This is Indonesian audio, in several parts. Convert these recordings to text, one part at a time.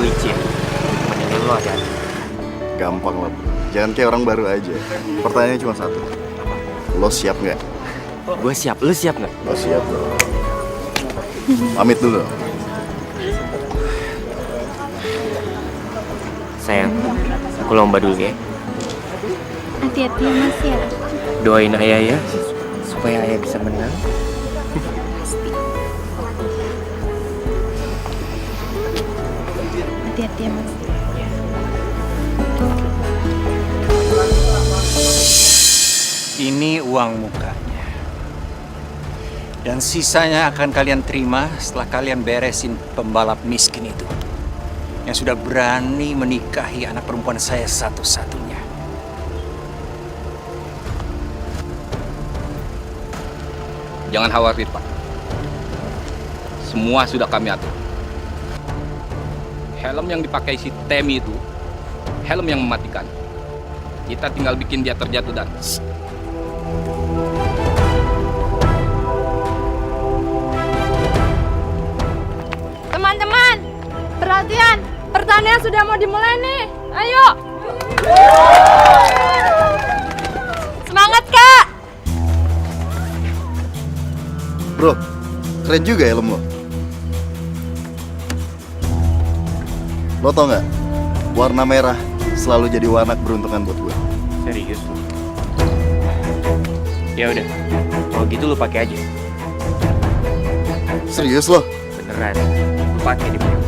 licin. Mendingan lo hati-hati. Gampang lah, bro. Jangan kayak orang baru aja. Pertanyaannya cuma satu. Lo siap nggak? Gue siap, lu siap nggak? Lo siap, bro. Pamit dulu. Sayang, aku lomba dulu ya. Hati-hati ya Mas ya. Doain ayah ya, supaya ayah bisa menang. Hati-hati ya Mas. Ini uang mukanya. Dan sisanya akan kalian terima setelah kalian beresin pembalap miskin itu. Yang sudah berani menikahi anak perempuan saya satu-satunya. Jangan khawatir, Pak. Semua sudah kami atur. Helm yang dipakai si Temi itu, helm yang mematikan. Kita tinggal bikin dia terjatuh dan... Teman-teman, perhatian, pertandingan sudah mau dimulai nih. Ayo. Semangat Kak. Bro, keren juga helm lo. Lo tau nggak? Warna merah selalu jadi warna keberuntungan buat gue. Serius lu? Ya udah, kalau gitu lu pakai aja. Serius lo? Beneran, lu pakai di mana?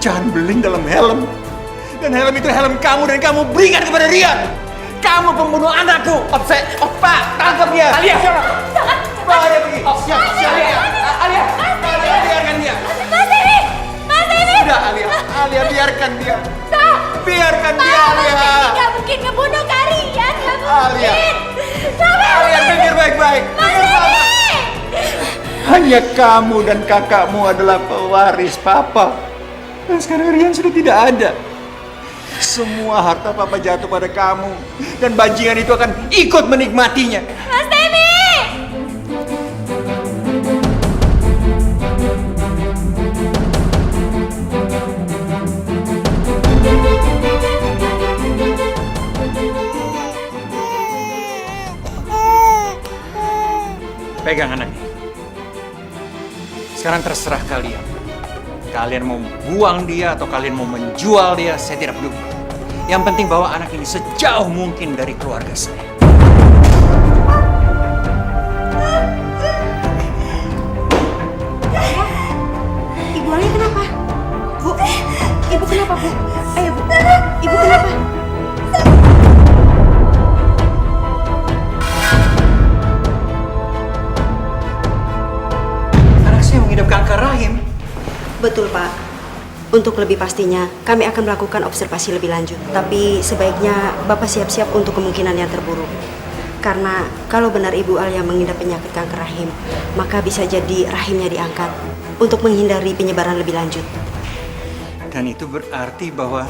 pecahan beling dalam helm. Dan helm itu helm kamu dan kamu berikan kepada Rian. Kamu pembunuh anakku. Pak, tangkap dia. Alia, bawa dia pergi. Siap, Alia, biarkan dia. Mas ini. Sudah, Alia, biarkan dia. Stop. Biarkan dia, Alia. Mas ini nggak mungkin ngebunuh Karian, nggak Alia. mungkin. Sampai Alia, pikir baik-baik. Pikir baik-baik. Hanya kamu dan kakakmu adalah pewaris Papa. Dan sekarang Rian sudah tidak ada. Semua harta Papa jatuh pada kamu. Dan bajingan itu akan ikut menikmatinya. Mas Temi! Pegang anaknya. Sekarang terserah kalian. Kalian mau buang dia atau kalian mau menjual dia, saya tidak peduli. Yang penting bawa anak ini sejauh mungkin dari keluarga saya. Ibu Alia kenapa? Bu, ibu kenapa, Bu? Ayo, Bu. Ibu kenapa? Anak saya mengidap kanker rahim. Betul, Pak. Untuk lebih pastinya, kami akan melakukan observasi lebih lanjut. Tapi sebaiknya Bapak siap-siap untuk kemungkinan yang terburuk. Karena kalau benar Ibu Alia mengidap penyakit kanker rahim, maka bisa jadi rahimnya diangkat untuk menghindari penyebaran lebih lanjut. Dan itu berarti bahwa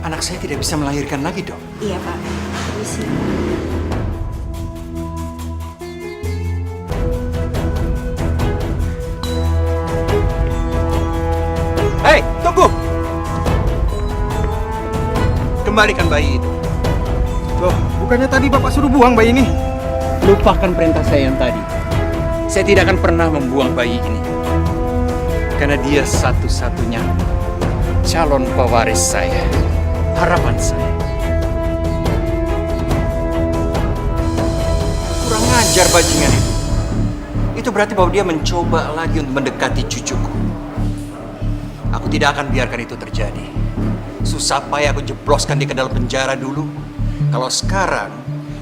anak saya tidak bisa melahirkan lagi, Dok. Iya, Pak. Permisi. Hei, tunggu! Kembalikan bayi itu. Loh, bukannya tadi Bapak suruh buang bayi ini? Lupakan perintah saya yang tadi. Saya tidak akan pernah membuang bayi ini. Karena dia satu-satunya calon pewaris saya. Harapan saya. Kurang ajar bajingan itu. Itu berarti bahwa dia mencoba lagi untuk mendekati cucuku. Aku tidak akan biarkan itu terjadi. Susah payah aku jebloskan dia ke dalam penjara dulu. Kalau sekarang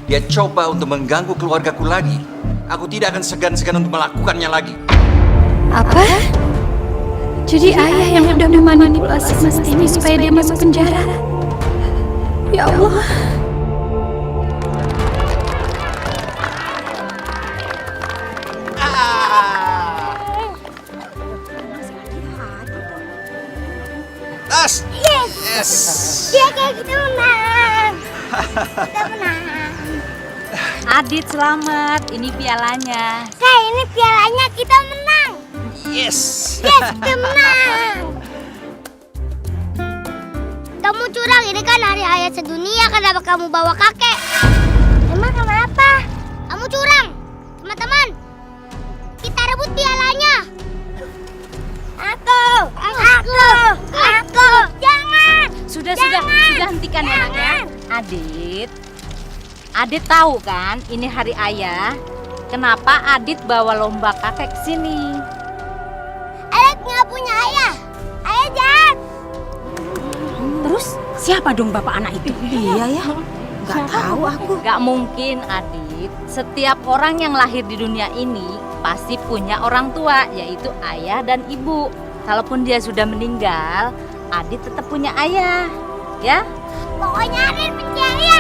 dia coba untuk mengganggu keluargaku lagi, aku tidak akan segan-segan untuk melakukannya lagi. Apa? Jadi ayah yang udah memanipulasi Mas Timi supaya dia masuk penjara? Ya Allah. Tas! Yes. Dia kayak gitu menang. Kita menang. Adit selamat, ini pialanya. Ini pialanya kita menang. Yes! Yes, kita menang. Kamu curang, ini kan hari ayah sedunia. Kenapa kamu bawa kakek? Emang kenapa? Kamu curang. Teman-teman, kita rebut pialanya. Aku. Jangan. Sudah hentikan ya, Nak, ya. Adit tahu kan ini hari ayah. Kenapa Adit bawa lomba kakek ke sini? Adit nggak punya ayah. Ayah jahat. Terus siapa dong bapak anak itu? Iya ya, nggak tahu aku. Gak mungkin, Adit. Setiap orang yang lahir di dunia ini pasti punya orang tua, yaitu ayah dan ibu. Kalaupun dia sudah meninggal, Adit tetap punya ayah, ya? Pokoknya Adit percaya.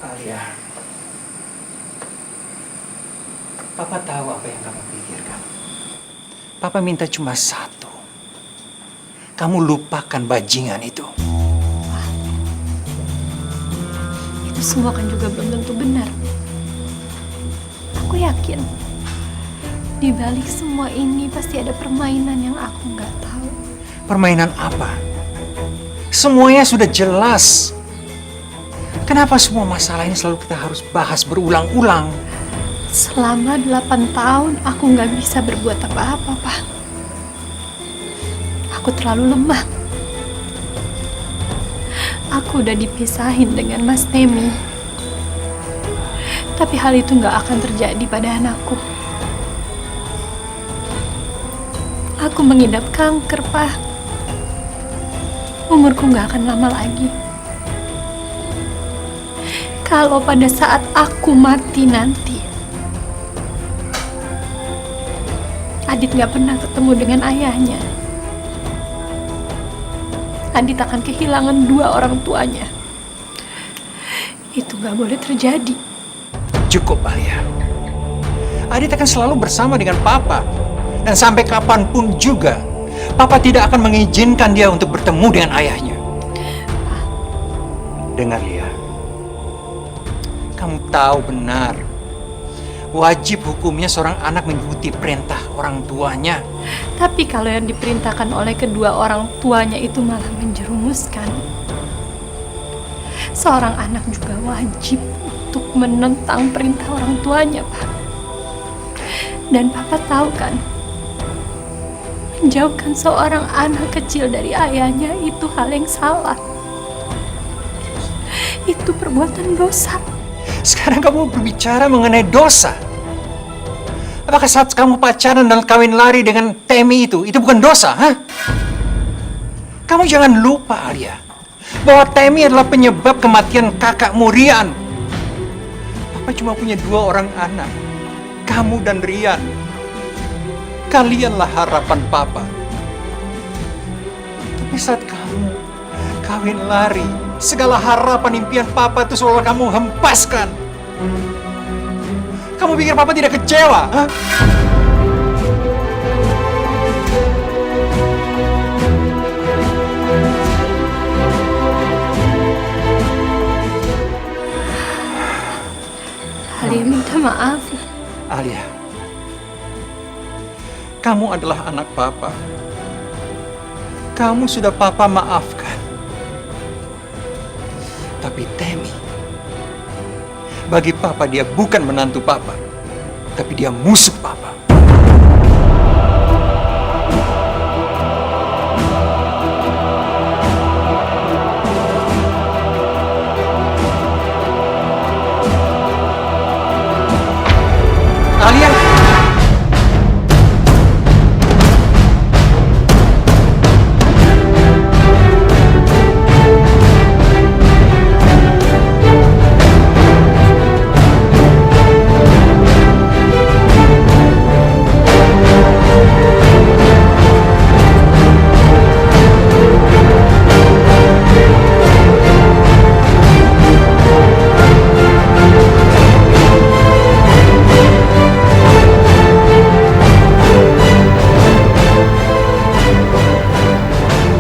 Alia, Papa tahu apa yang kamu pikirkan. Papa minta cuma satu. Kamu lupakan bajingan itu. Itu semua kan juga belum tentu benar. Aku yakin di balik semua ini pasti ada permainan yang aku nggak tahu. Permainan apa? Semuanya sudah jelas. Kenapa semua masalah ini selalu kita harus bahas berulang-ulang? Selama 8 tahun aku nggak bisa berbuat apa-apa, Pak. Aku terlalu lemah. Aku udah dipisahin dengan Mas Temi. Tapi hal itu nggak akan terjadi pada anakku. Aku mengidap kanker, Pak. Umurku nggak akan lama lagi. Kalau pada saat aku mati nanti, Adit nggak pernah ketemu dengan ayahnya. Adit akan kehilangan 2 orang tuanya. Itu nggak boleh terjadi. Cukup, Alia. Adit akan selalu bersama dengan Papa. Dan sampai kapanpun juga, Papa tidak akan mengizinkan dia untuk bertemu dengan ayahnya. Dengar, Lia. Kamu tahu benar, wajib hukumnya seorang anak mengikuti perintah orang tuanya. Tapi kalau yang diperintahkan oleh kedua orang tuanya itu malah menjerumuskan, seorang anak juga wajib untuk menentang perintah orang tuanya, Pak. Dan Papa tahu kan, menjauhkan seorang anak kecil dari ayahnya itu hal yang salah. Itu perbuatan dosa. Sekarang kamu berbicara mengenai dosa. Apakah saat kamu pacaran dan kawin lari dengan Temi itu bukan dosa, ha? Kamu jangan lupa, Alia, bahwa Temi adalah penyebab kematian kakakmu Rian. Papa cuma punya 2 orang anak, kamu dan Rian. Kalianlah harapan Papa. Tapi saat kamu kawin lari, segala harapan impian Papa itu seolah kamu hempaskan. Kamu pikir Papa tidak kecewa? Hah? Alia minta maaf. Alia, kamu adalah anak Papa. Kamu sudah Papa maafkan. Tapi Temi, bagi Papa dia bukan menantu Papa, tapi dia musuh Papa. Alia,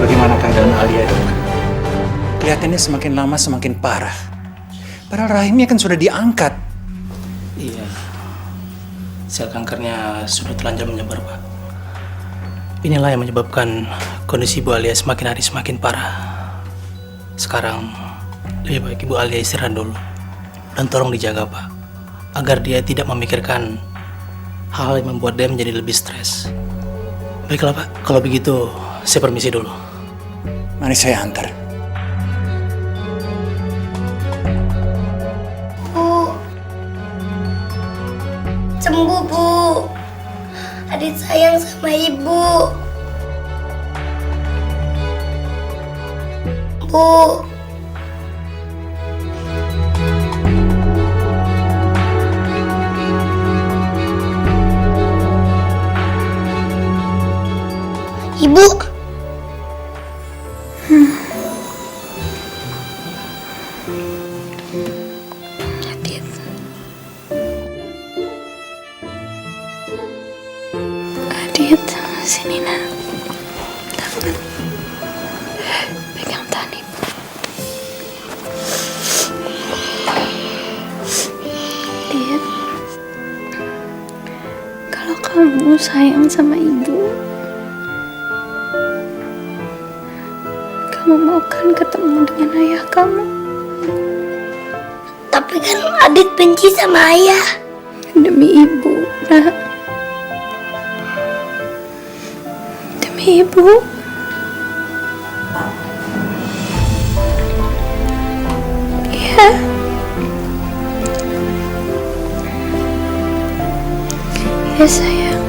bagaimana keadaan Alia, Dok? Kelihatannya semakin lama semakin parah. Padahal rahimnya kan sudah diangkat. Iya, sel kankernya sudah terlanjur menyebar, Pak. Inilah yang menyebabkan kondisi Ibu Alia semakin hari semakin parah. Sekarang lebih baik Ibu Alia istirahat dulu. Dan tolong dijaga, Pak, agar dia tidak memikirkan hal yang membuat dia menjadi lebih stres. Baiklah, Pak, kalau begitu saya permisi dulu. Mari saya antar. Bu, sembuh Bu. Adit sayang sama Ibu. Bu. Ibu. Adit. Adit, sini nak. Tangan. Pegang tangan Ibu. Adit. Kalau kamu sayang sama Ibu, kamu mau kan ketemu dengan ayah kamu? Tapi kan Adit benci sama ayah. Demi Ibu, nak. Demi Ibu. Iya. Ya sayang.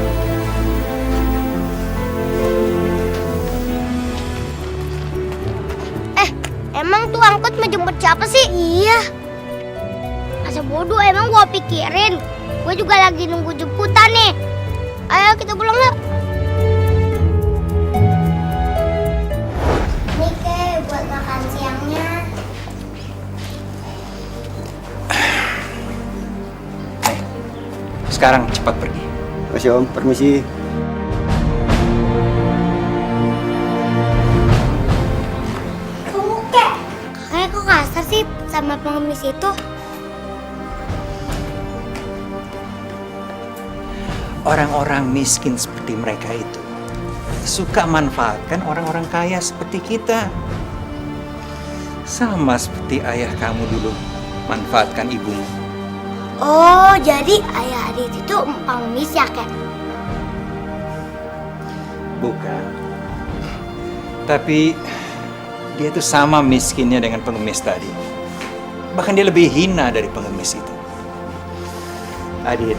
Emang tuh angkot mau jemput siapa sih? Iya. Masa bodoh emang gua pikirin. Gua juga lagi nunggu jemputan nih. Ayo kita pulang yuk. Nih Ke, buat makan siangnya. Sekarang cepat pergi. Makasih Om, permisi. Kakek kok kasar sih sama pengemis itu? Orang-orang miskin seperti mereka itu suka manfaatkan orang-orang kaya seperti kita. Sama seperti ayah kamu dulu manfaatkan ibumu. Oh, jadi ayah Adit itu pengemis ya, Kek? Bukan. Tapi dia itu sama miskinnya dengan pengemis tadi. Bahkan dia lebih hina dari pengemis itu. Adit,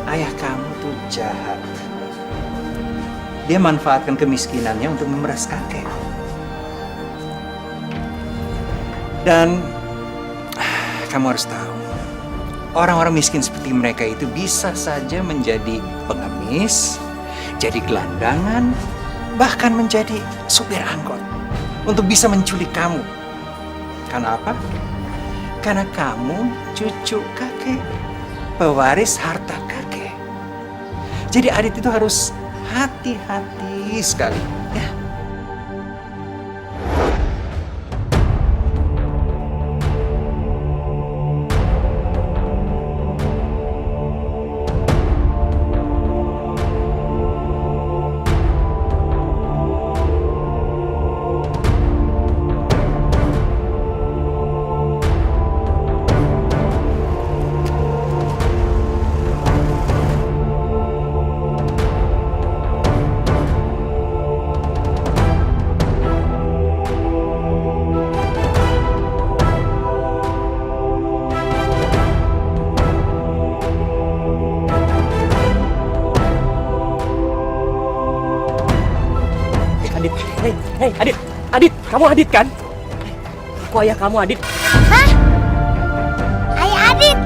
ayah kamu tuh jahat. Dia manfaatkan kemiskinannya untuk memeras kakek. Dan kamu harus tahu, orang-orang miskin seperti mereka itu bisa saja menjadi pengemis, jadi gelandangan, bahkan menjadi supir angkot untuk bisa menculik kamu. Karena apa? Karena kamu cucu kakek, pewaris harta kakek. Jadi Adit itu harus hati-hati sekali, ya. Hei, Adit, kamu Adit kan? Kok ayah kamu Adit? Hah? Ayah Adit?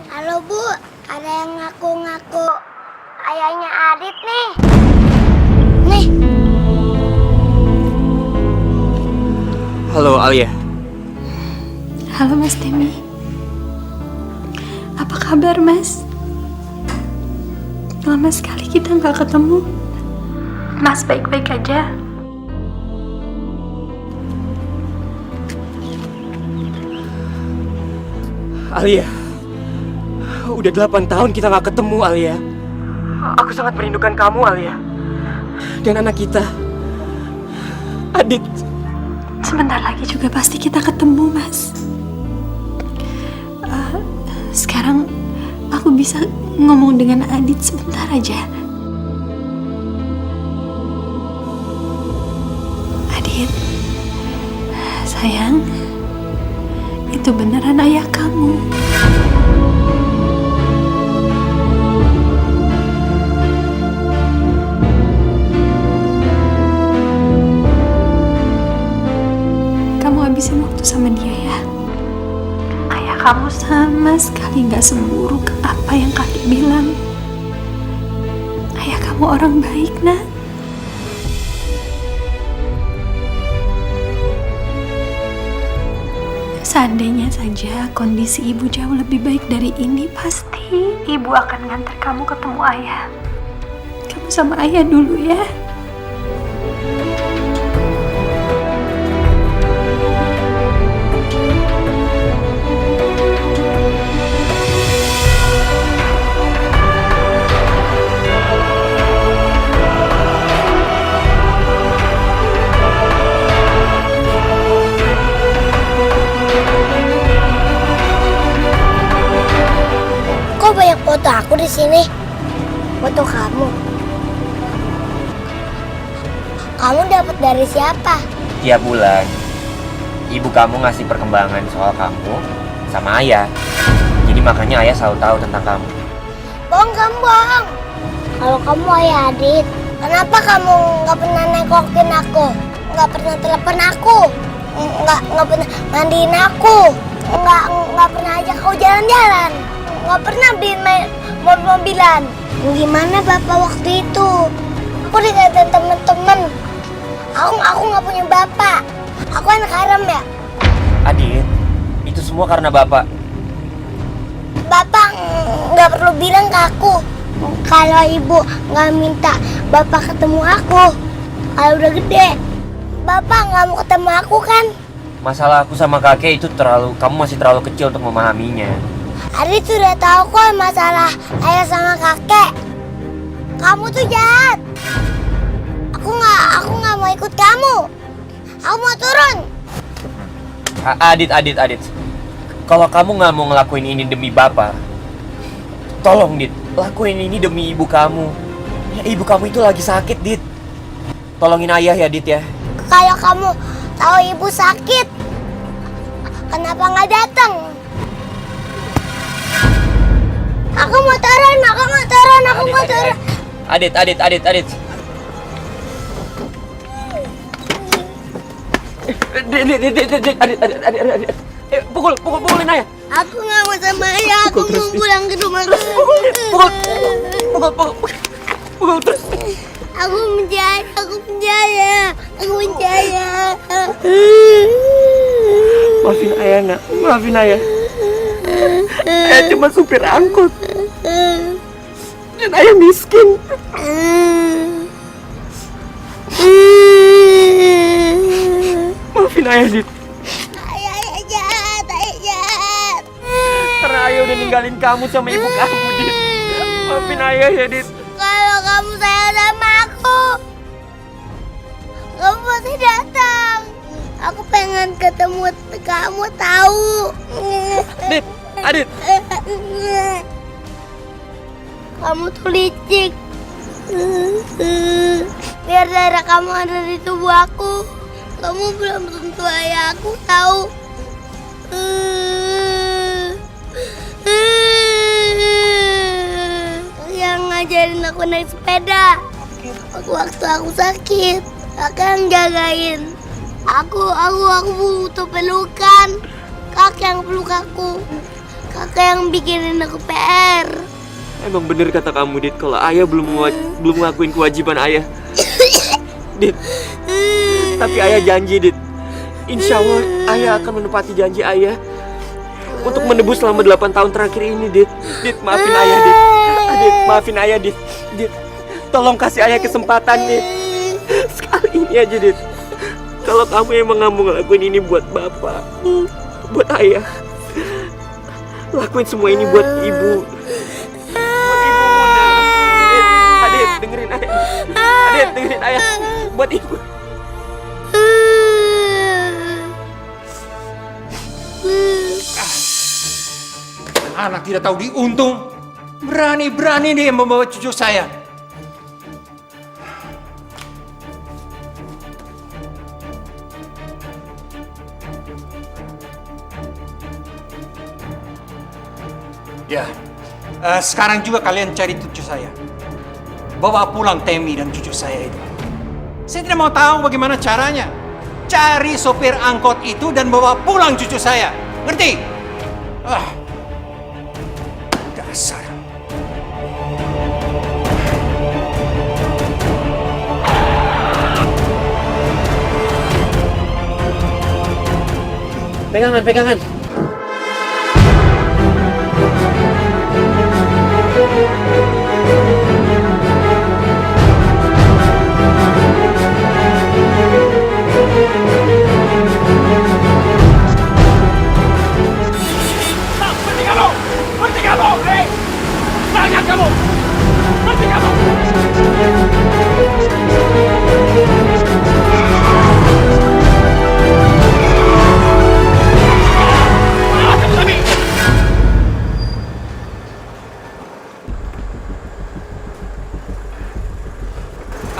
Halo Bu, ada yang ngaku-ngaku ayahnya Adit nih. Nih. Halo Alia. Halo Mas Temi. Apa kabar Mas? Lama sekali kita nggak ketemu. Mas baik-baik aja? Alia, udah 8 tahun kita nggak ketemu Alia. Aku sangat merindukan kamu Alia. Dan anak kita, Adit. Sebentar lagi juga pasti kita ketemu, Mas. Sekarang aku bisa ngomong dengan Adit sebentar aja. Adit, sayang, itu beneran ayah kamu. Habisin waktu sama dia ya. Ayah kamu sama sekali gak seburuk apa yang kakek bilang. Ayah kamu orang baik, Nak. Seandainya saja kondisi ibu jauh lebih baik dari ini, pasti ibu akan ngantar kamu ketemu ayah. Kamu sama ayah dulu ya. Banyak foto aku di sini. Foto kamu. Kamu dapat dari siapa? Tiap bulan, ibu kamu ngasih perkembangan soal kamu sama ayah. Jadi makanya ayah selalu tahu tentang kamu. Bohong kamu, bohong. Kalau kamu ayah Adit, kenapa kamu nggak pernah nengokin aku? Nggak pernah telepon aku? Nggak pernah mandiin aku? Nggak pernah ajak aku jalan-jalan? Nggak pernah beliin mobil-mobilan. Gimana bapak waktu itu? Aku dikatain temen-temen. Aku nggak punya bapak. Aku anak haram ya. Adit, itu semua karena bapak. Bapak nggak perlu bilang ke aku. Kalau ibu nggak minta bapak ketemu aku, kalau udah gede, bapak nggak mau ketemu aku kan? Masalah aku sama kakek itu kamu masih terlalu kecil untuk memahaminya. Adit sudah tahu kok masalah ayah sama kakek. Kamu tuh jahat. Aku nggak mau ikut kamu. Aku mau turun. Adit. Kalau kamu nggak mau ngelakuin ini demi Bapak, tolong Dit, lakuin ini demi ibu kamu. Ya, ibu kamu itu lagi sakit, Dit. Tolongin ayah ya, Dit ya. Kalau kamu tahu ibu sakit, kenapa nggak datang? Aku mau turun. Adit. Adit. Pukulin ayah. Aku nggak mau sama ayah. Aku mau pulang ke rumah. Pukul terus. Aku percaya. Maafin ayah nak, maafin ayah. Ayah cuma supir angkot. Dan ayah miskin. Maafin ayah, Dit. Ayah jahat. Karena ayah udah ninggalin kamu sama ibu kamu, Dit. Maafin ayah ya, Dit. Kalau kamu sayang sama aku, kamu pasti datang. Aku pengen ketemu kamu, tahu. Dit, Adit. Kamu tuh licik. Biar darah kamu ada di tubuh aku. Kamu belum tentu ayah aku, tahu. Yang ngajarin aku naik sepeda. Waktu aku sakit, kakak yang jagain. Aku butuh pelukan. Kakak yang peluk aku. Kakak yang bikinin aku PR. Emang bener kata kamu, Dit, kalau ayah belum ngelakuin kewajiban ayah. Dit. Tapi ayah janji, Dit. Insya Allah ayah akan menepati janji ayah untuk menebus selama 8 tahun terakhir ini, Dit. Dit, maafin ayah, Dit. Adit, maafin ayah, Dit. Dit, tolong kasih ayah kesempatan, Dit. Sekali ini aja, Dit. Kalau kamu emang nggak mau ngelakuin ini buat Bapak, buat ayah, lakuin semua ini buat ibu. Buat ibu Muna. Adit, dengerin ayah. Adit, dengerin ayah. Buat ibu. Anak tidak tahu diuntung. Berani-berani dia membawa cucu saya. Ya, sekarang juga kalian cari cucu saya. Bawa pulang Temi dan cucu saya itu. Saya tidak mau tahu bagaimana caranya. Cari sopir angkot itu dan bawa pulang cucu saya. Ngerti? Dasar. Pegangan.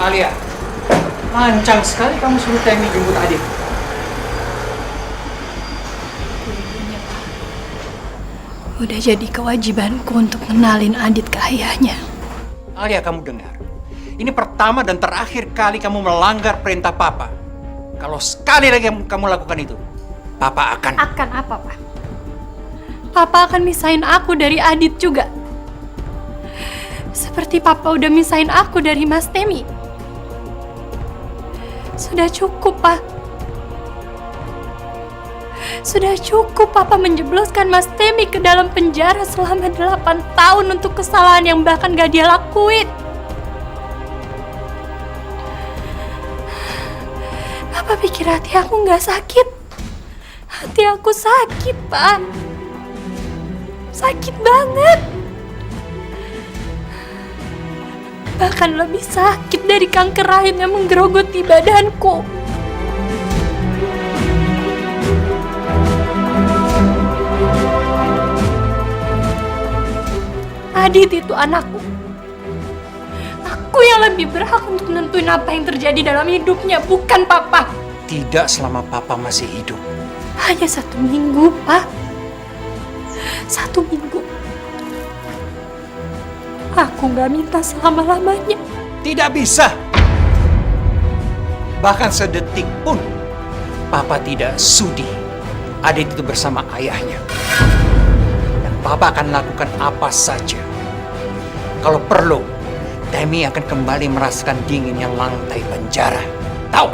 Alia, lancang sekali kamu suruh Temi jemput Adit. Udah jadi kewajibanku untuk kenalin Adit ke ayahnya. Alia, kamu dengar. Ini pertama dan terakhir kali kamu melanggar perintah Papa. Kalau sekali lagi kamu lakukan itu, Papa akan... Akan apa, Pak? Papa akan misahin aku dari Adit juga. Seperti Papa udah misahin aku dari Mas Temi. Sudah cukup, Pak. Sudah cukup Papa menjebloskan Mas Temi ke dalam penjara selama 8 tahun untuk kesalahan yang bahkan gak dia lakuin. Papa pikir hati aku gak sakit? Hati aku sakit, Pak. Sakit banget. Bahkan lebih sakit dari kanker rahim yang menggerogoti badanku. Adit itu anakku. Aku yang lebih berhak untuk nentuin apa yang terjadi dalam hidupnya, bukan Papa. Tidak selama Papa masih hidup. Hanya 1 minggu, Pak. 1 minggu. Aku gak minta selama-lamanya. Tidak bisa. Bahkan sedetik pun Papa tidak sudi Adit itu bersama ayahnya. Dan Papa akan lakukan apa saja. Kalau perlu, Temi akan kembali merasakan dinginnya lantai penjara. Tahu?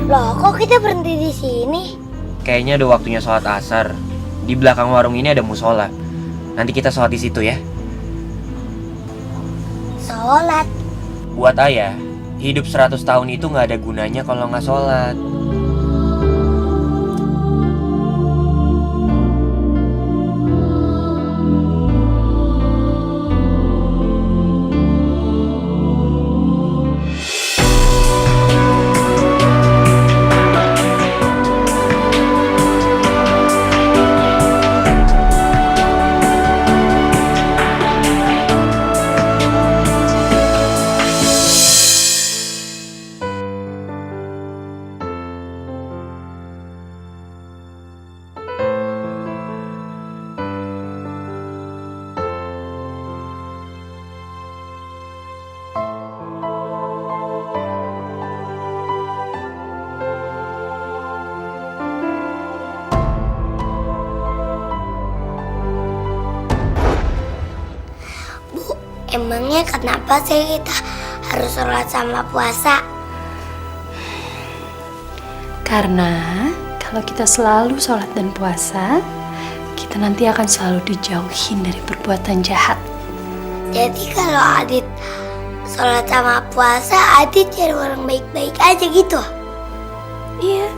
Loh, kok kita berhenti di sini? Kayaknya udah waktunya sholat asar. Di belakang warung ini ada musola. Nanti kita sholat di situ ya. Sholat. Buat ayah, hidup 100 tahun itu nggak ada gunanya kalau nggak sholat. Emangnya kenapa sih kita harus sholat sama puasa? Karena kalau kita selalu sholat dan puasa, kita nanti akan selalu dijauhin dari perbuatan jahat. Jadi kalau Adit sholat sama puasa, Adit jadi orang baik-baik aja gitu? Iya.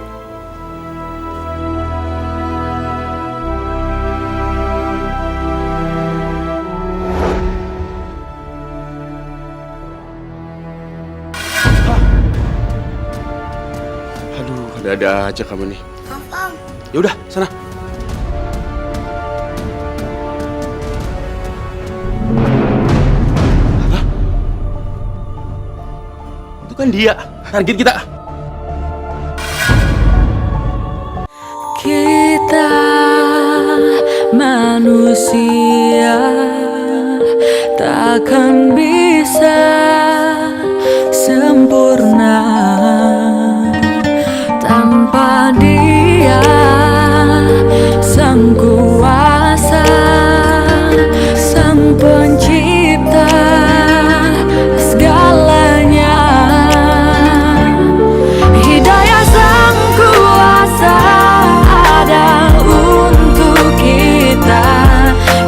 Ada aja kamu nih. Maaf, Om. Ya udah, sana. Hah? Itu kan dia, target kita. Kita manusia takkan bisa sempurna tanpa Dia, Sang Kuasa, Sang Pencipta segalanya. Hidayah Sang Kuasa ada untuk kita,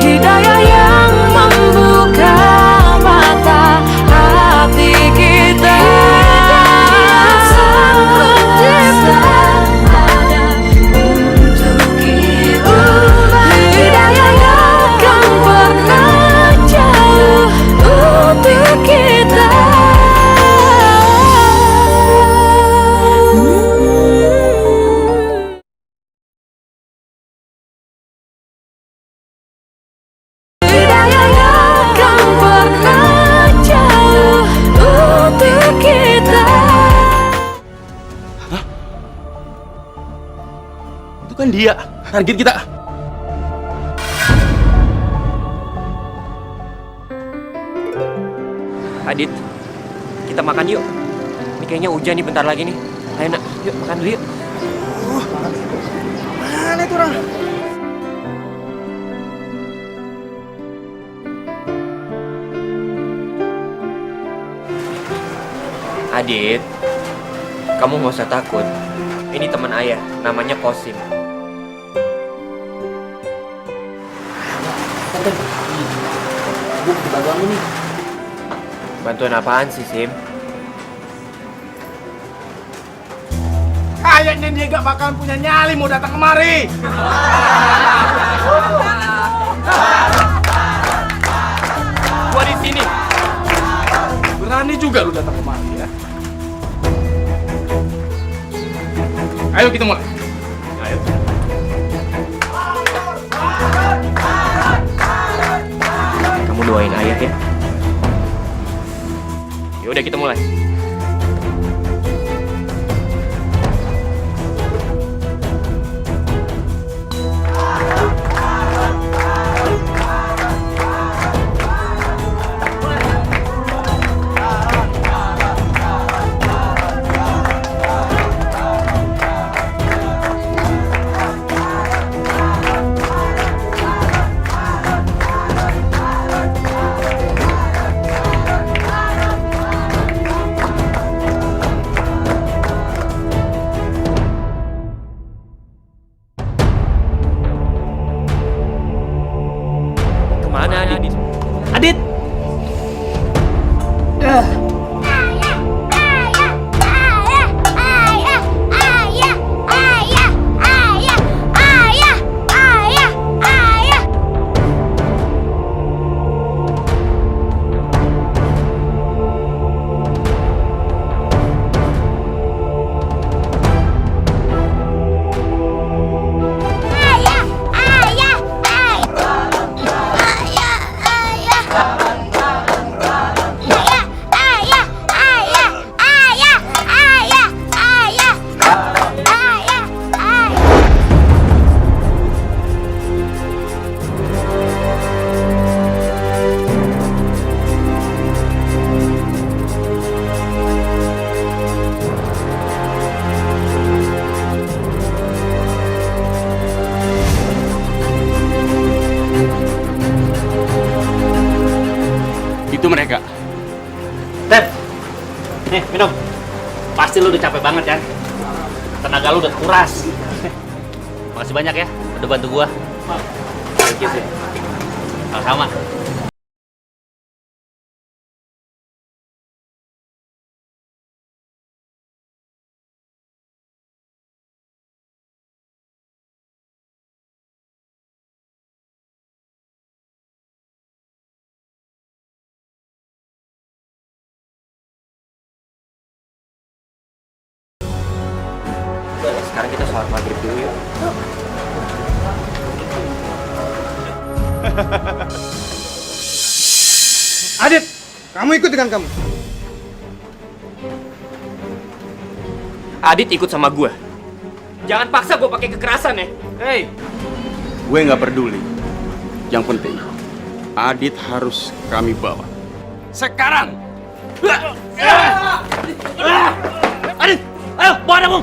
hidayah yang membuka mata hati kita. Sang Pencipta ada untuk kita, hidayah yang akan pernah jauh untuk kita. Hidayah yang akan pernah jauh untuk kita. Itu kan dia, target kita. Adit, kita makan yuk. Ini kayaknya hujan nih bentar lagi nih. Ayo nak, yuk makan dulu yuk. Mana itu orang? Adit, kamu nggak usah takut. Ini teman ayah, namanya Kosim. Gue butuh bantuan lu nih. Bantuan apaan sih, Sim? Kayaknya dia gak bakalan punya nyali mau datang kemari. Gua di sini. Berani juga lu datang kemari ya. Ayo kita mulai. Ayo. Kamu doain ayah ya. Yaudah kita mulai. Kemana Adit? Adit! Itu mereka. Ter, nih minum. Pasti lu udah capek banget kan? Tenaga lu udah kuras. Makasih banyak ya, udah bantu gua. Oke sih. Sama-sama. Sekarang kita sholat maghrib dulu yuk. Adit, kamu ikut dengan kamu. Adit ikut sama gua. Jangan paksa gua pakai kekerasan ya. Hey, gue nggak peduli. Yang penting, Adit harus kami bawa. Sekarang! Adit, ayo bawa kamu.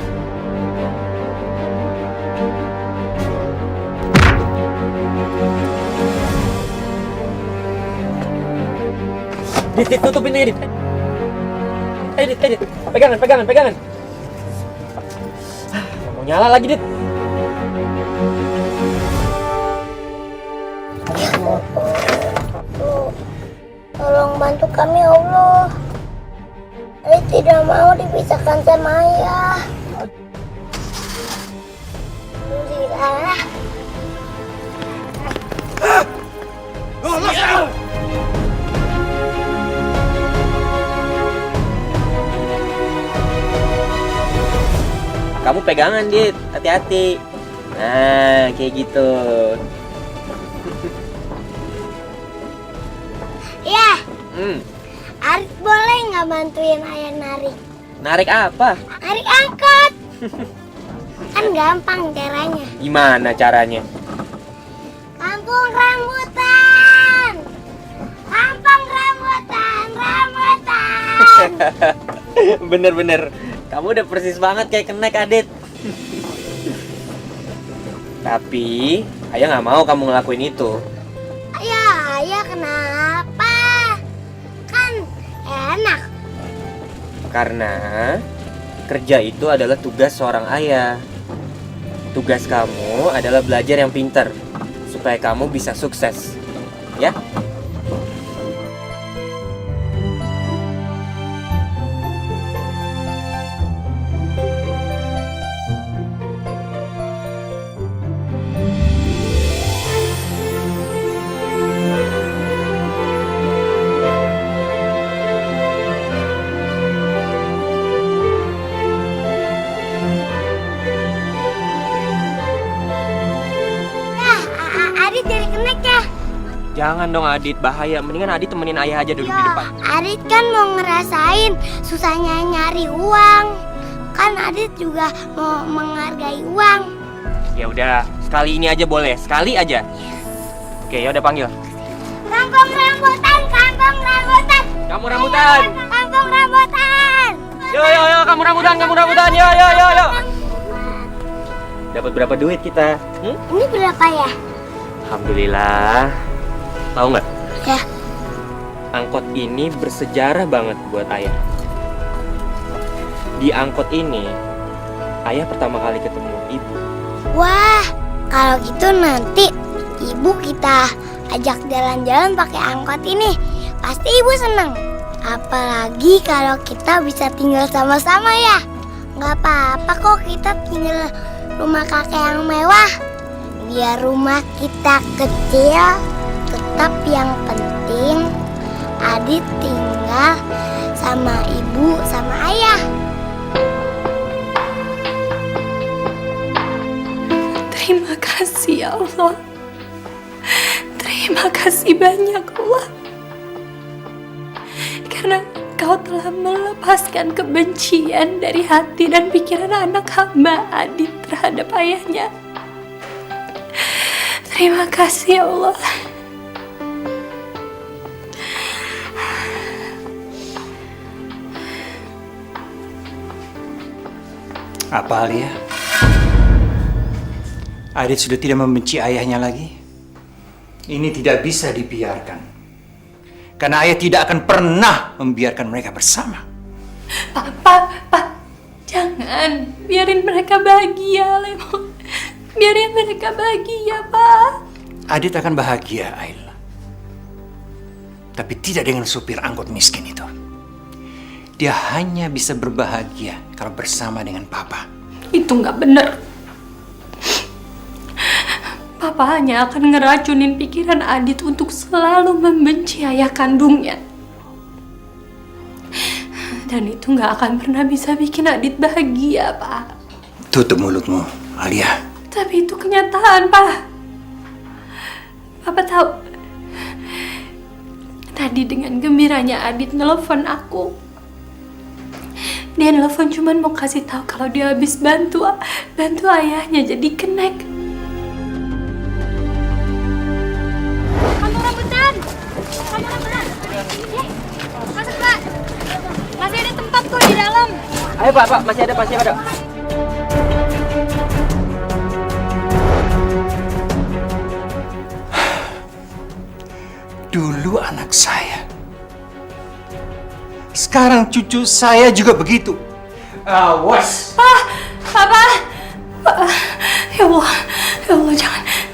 Dit, tutupin aja, Dit. Dit. Pegangan. Nggak mau nyala lagi, Dit. Tolong bantu kami, ya Allah. Saya tidak mau dipisahkan sama ayah. Alhamdulillah. Kamu pegangan, Dit. Hati-hati. Nah, kayak gitu. Ya, Arik boleh nggak bantuin ayah narik? Narik apa? Narik angkot. Kan gampang caranya. Gimana caranya? Kampung rambutan. Kampung rambutan. Bener. Kamu udah persis banget kayak kenek, Adit. Tapi, ayah nggak mau kamu ngelakuin itu. Ayah kenapa? Kan enak. Karena kerja itu adalah tugas seorang ayah. Tugas kamu adalah belajar yang pintar supaya kamu bisa sukses. ya. Adit jadi kenek ya. Jangan dong Adit, bahaya. Mendingan Adit temenin ayah aja duduk di depan. Adit kan mau ngerasain susahnya nyari uang. Kan Adit juga mau menghargai uang. Ya udah, sekali ini aja boleh, sekali aja. Oke, ya udah panggil. Kampung rambutan, kampung rambutan. Kamu rambutan. Kampung rambutan. Yo, kamu rambutan, yo. Dapat berapa duit kita? Ini berapa ya? Alhamdulillah. Tahu nggak? Ya. Angkot ini bersejarah banget buat ayah. Di angkot ini, ayah pertama kali ketemu ibu. Wah, kalau gitu nanti ibu kita ajak jalan-jalan pakai angkot ini. Pasti ibu seneng. Apalagi kalau kita bisa tinggal sama-sama ya. Nggak apa-apa kok kita tinggal rumah kakek yang mewah. Biar rumah kita kecil, tetap yang penting Adit tinggal sama ibu sama ayah. Terima kasih ya Allah. Terima kasih banyak Allah. Karena Kau telah melepaskan kebencian dari hati dan pikiran anak hamba Adit terhadap ayahnya. Terima kasih ya Allah. Apa Alia? Adit sudah tidak membenci ayahnya lagi? Ini tidak bisa dibiarkan. Karena ayah tidak akan pernah membiarkan mereka bersama. Pak, jangan. Biarin mereka bahagia, Lemon. Biarin mereka bahagia, Pak. Adit akan bahagia, Ayla. Tapi tidak dengan supir angkot miskin itu. Dia hanya bisa berbahagia kalau bersama dengan Papa. Itu nggak benar. Papa hanya akan ngeracunin pikiran Adit untuk selalu membenci ayah kandungnya. Dan itu nggak akan pernah bisa bikin Adit bahagia, Pak. Tutup mulutmu, Alia. Tapi itu kenyataan, Pak. Papa tahu. Tadi dengan gembiranya Adit nelfon aku. Dia nelfon cuman mau kasih tahu kalau dia habis bantu ayahnya jadi kenek. Kamu rambutan. Masuk, Pak. Masih ada tempat kok di dalam. Ayo Pak, masih ada. Dulu anak saya. Sekarang cucu saya juga begitu. Awas. Papa. Ya Allah,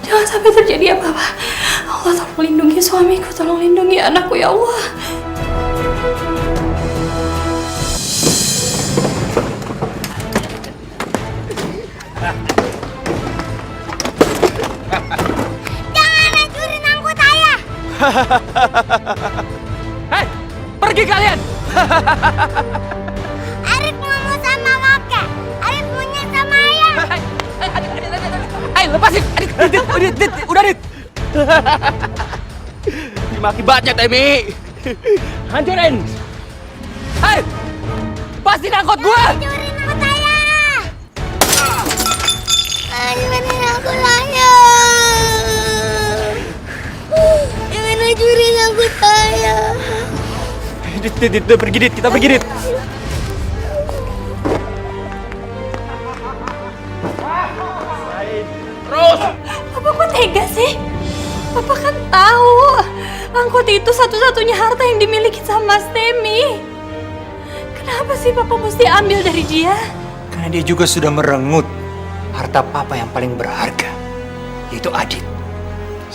jangan sampai terjadi apa-apa. Allah tolong lindungi suamiku, tolong lindungi anakku ya Allah. Jangan hancurin angkot ayah. Hei, pergi kalian! Arif ngomong sama kakek. Arif maunya sama ayah. Ayo lepasin! Udah Dit! Terima akibatnya Temi! Hancurin! Hei! Lepasin angkot gua! Hancurin angkot ayah. Hancurin angkot ayah. Jangan hancurin angkot ayah. Dit, pergi Dit, kita pergi Dit. Terus. Papa kok tega sih? Papa kan tahu angkot itu satu-satunya harta yang dimiliki sama Mas Temi. Kenapa sih Papa mesti ambil dari dia? Karena dia juga sudah merenggut harta Papa yang paling berharga, yaitu Adit.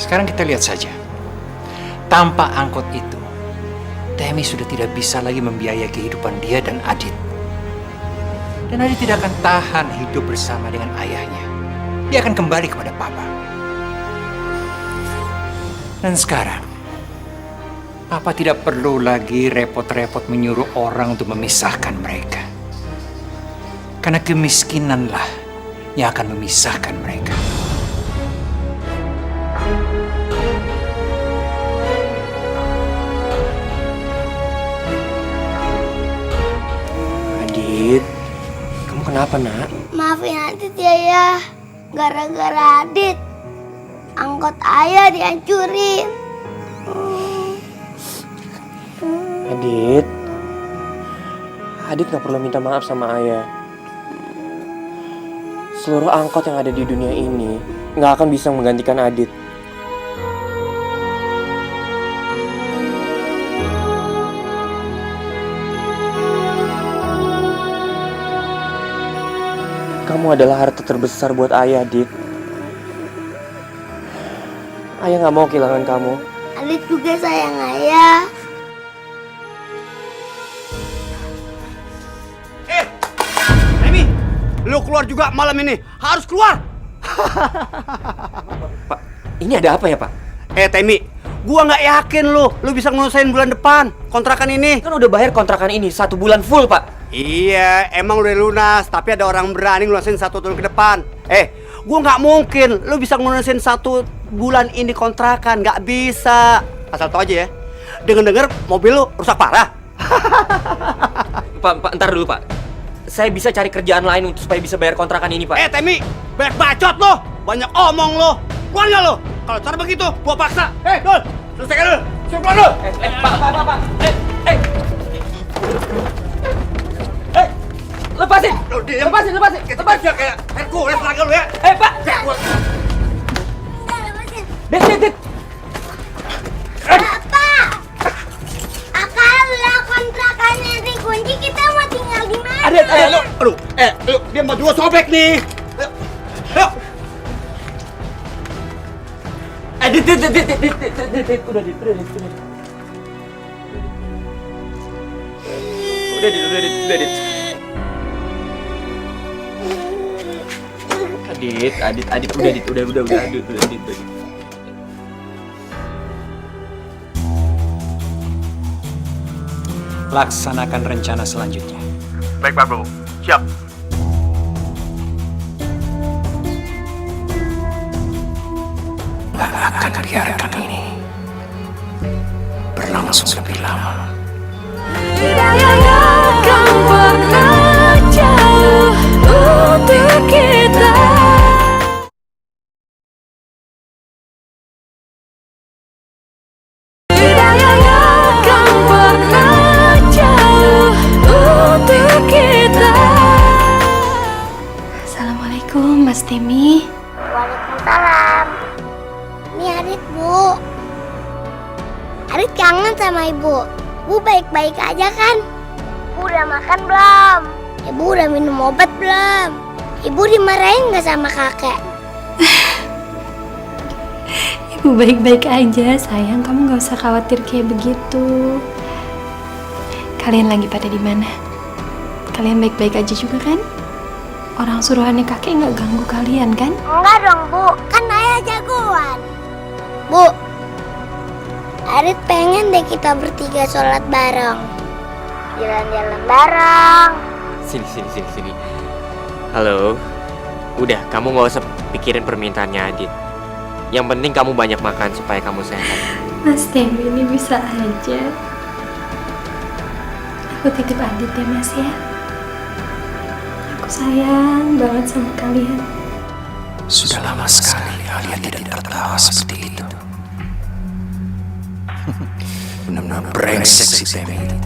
Sekarang kita lihat saja. Tanpa angkot itu, Temi sudah tidak bisa lagi membiayai kehidupan dia dan Adit. Dan Adit tidak akan tahan hidup bersama dengan ayahnya. Dia akan kembali kepada papa. Dan sekarang, papa tidak perlu lagi repot-repot menyuruh orang untuk memisahkan mereka. Karena kemiskinanlah yang akan memisahkan mereka. Adit, kamu kenapa nak? Maafin Adit ya. Gara-gara Adit, angkot ayah dihancurin. Adit, Adit gak perlu minta maaf sama ayah. Seluruh angkot yang ada di dunia ini gak akan bisa menggantikan Adit. Kamu adalah harta terbesar buat ayah, Adit. Ayah gak mau kehilangan kamu. Adit juga sayang ayah. Temi, lu keluar juga malam ini. Harus keluar. Pak, ini ada apa ya, Pak? Temi, gua nggak yakin lu bisa ngurusin bulan depan kontrakan ini. Kan udah bayar kontrakan ini 1 bulan full, Pak. Iya, emang udah lunas, tapi ada orang berani ngelunasin 1 tahun ke depan. Gua nggak mungkin lu bisa ngelunasin 1 bulan ini kontrakan, nggak bisa. Asal tau aja ya, denger-denger mobil lu rusak parah. Pak, ntar dulu, Pak. Saya bisa cari kerjaan lain untuk supaya bisa bayar kontrakan ini, Pak. Temi, banyak bacot lo, banyak omong lo. Keluar nggak lo? Kalau cara begitu, gua paksa. Dul, selesaikan dulu. Suruh keluar lo. Pak. Lepasin! Lepasin! Lepasin kayak Hercules lagi lu ya. Pak! Dit! Bapak! Kalau kontrakannya dikunci, kita mau tinggal di mana? Lu, dia mau dua sobek nih. Ayo. Dit, udah. Udah, Dit. Adit, udah, Adit. Laksanakan rencana selanjutnya. Baik, Pak Bro. Siap. Gak akan biarkan ini berlangsung lebih lama. Tidak akan pernah jauh untuk kita. Tidak akan pernah jauh untuk kita. Assalamualaikum, Mas Temi. Waalaikumsalam. Ini Adit, Bu. Adit kangen sama Ibu. Bu baik-baik aja kan? Ibu udah makan belum? Ibu udah minum obat belum? Ibu dimarahin nggak sama kakek? Ibu baik-baik aja, sayang. Kamu nggak usah khawatir kayak begitu. Kalian lagi pada di mana? Kalian baik-baik aja juga kan? Orang suruhannya kakek nggak ganggu kalian kan? Enggak dong, Bu. Kan ayah jagoan. Bu, Adit pengen deh kita bertiga sholat bareng. Jalan-jalan bareng. Sini. Halo. Udah, kamu gak usah pikirin permintaannya Adit. Yang penting kamu banyak makan supaya kamu sehat. Mas Temi ini bisa aja. Aku titip Adit ya, Mas ya. Aku sayang banget sama kalian. Sudah lama sekali Alia tidak tertawa seperti itu. Benar-benar brengsek si Temi itu.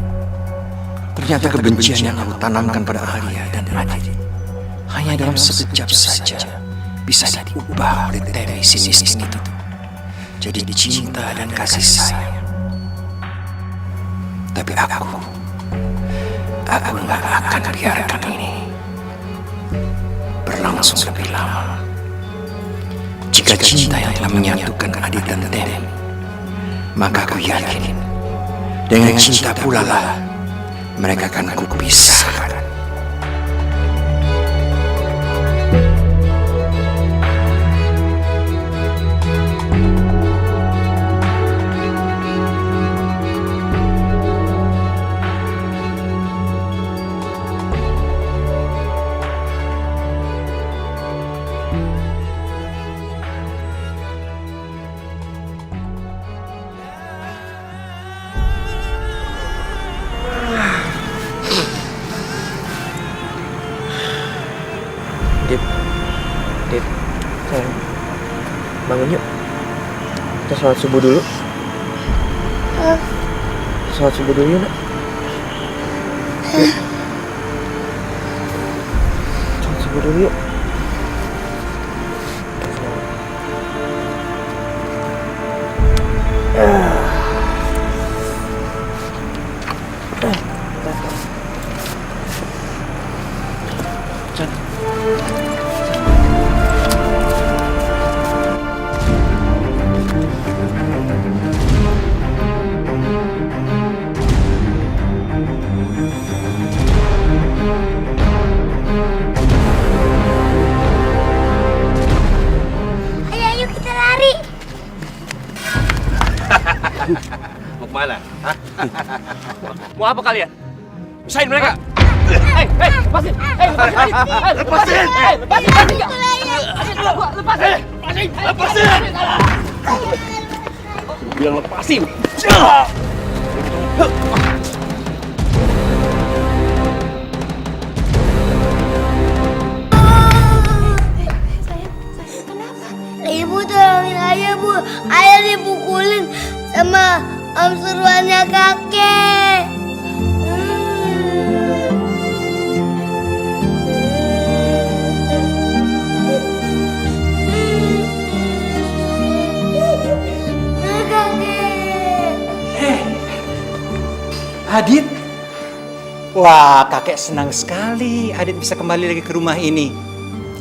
Ternyata kebencian yang aku tanamkan pada Alia dan Adit hanya dalam sekejap saja bisa diubah oleh Temi si miskin itu jadi cinta dan kasih sayang. Tapi aku nggak akan biarkan ini berlangsung lebih lama. Jika cinta yang telah menyatukan Adit dan Temi maka aku yakin dengan cinta pula lah mereka akan kupisahkan. Dit, sayang, bangun yuk. Kita sholat subuh dulu. Sholat subuh dulu yuk, nak. Yuk. Sholat subuh dulu yuk. Ayo kita lari. Mau kemana? Hah? Mau apa kalian? Usahain mereka! Hei, lepasin! Lepasin! Lepasin! Lepasin! Bilang lepasin! Ibu tolongin ayah, Bu. Ayah dipukulin sama om suruhannya kakek. Adit? Wah, kakek senang sekali Adit bisa kembali lagi ke rumah ini.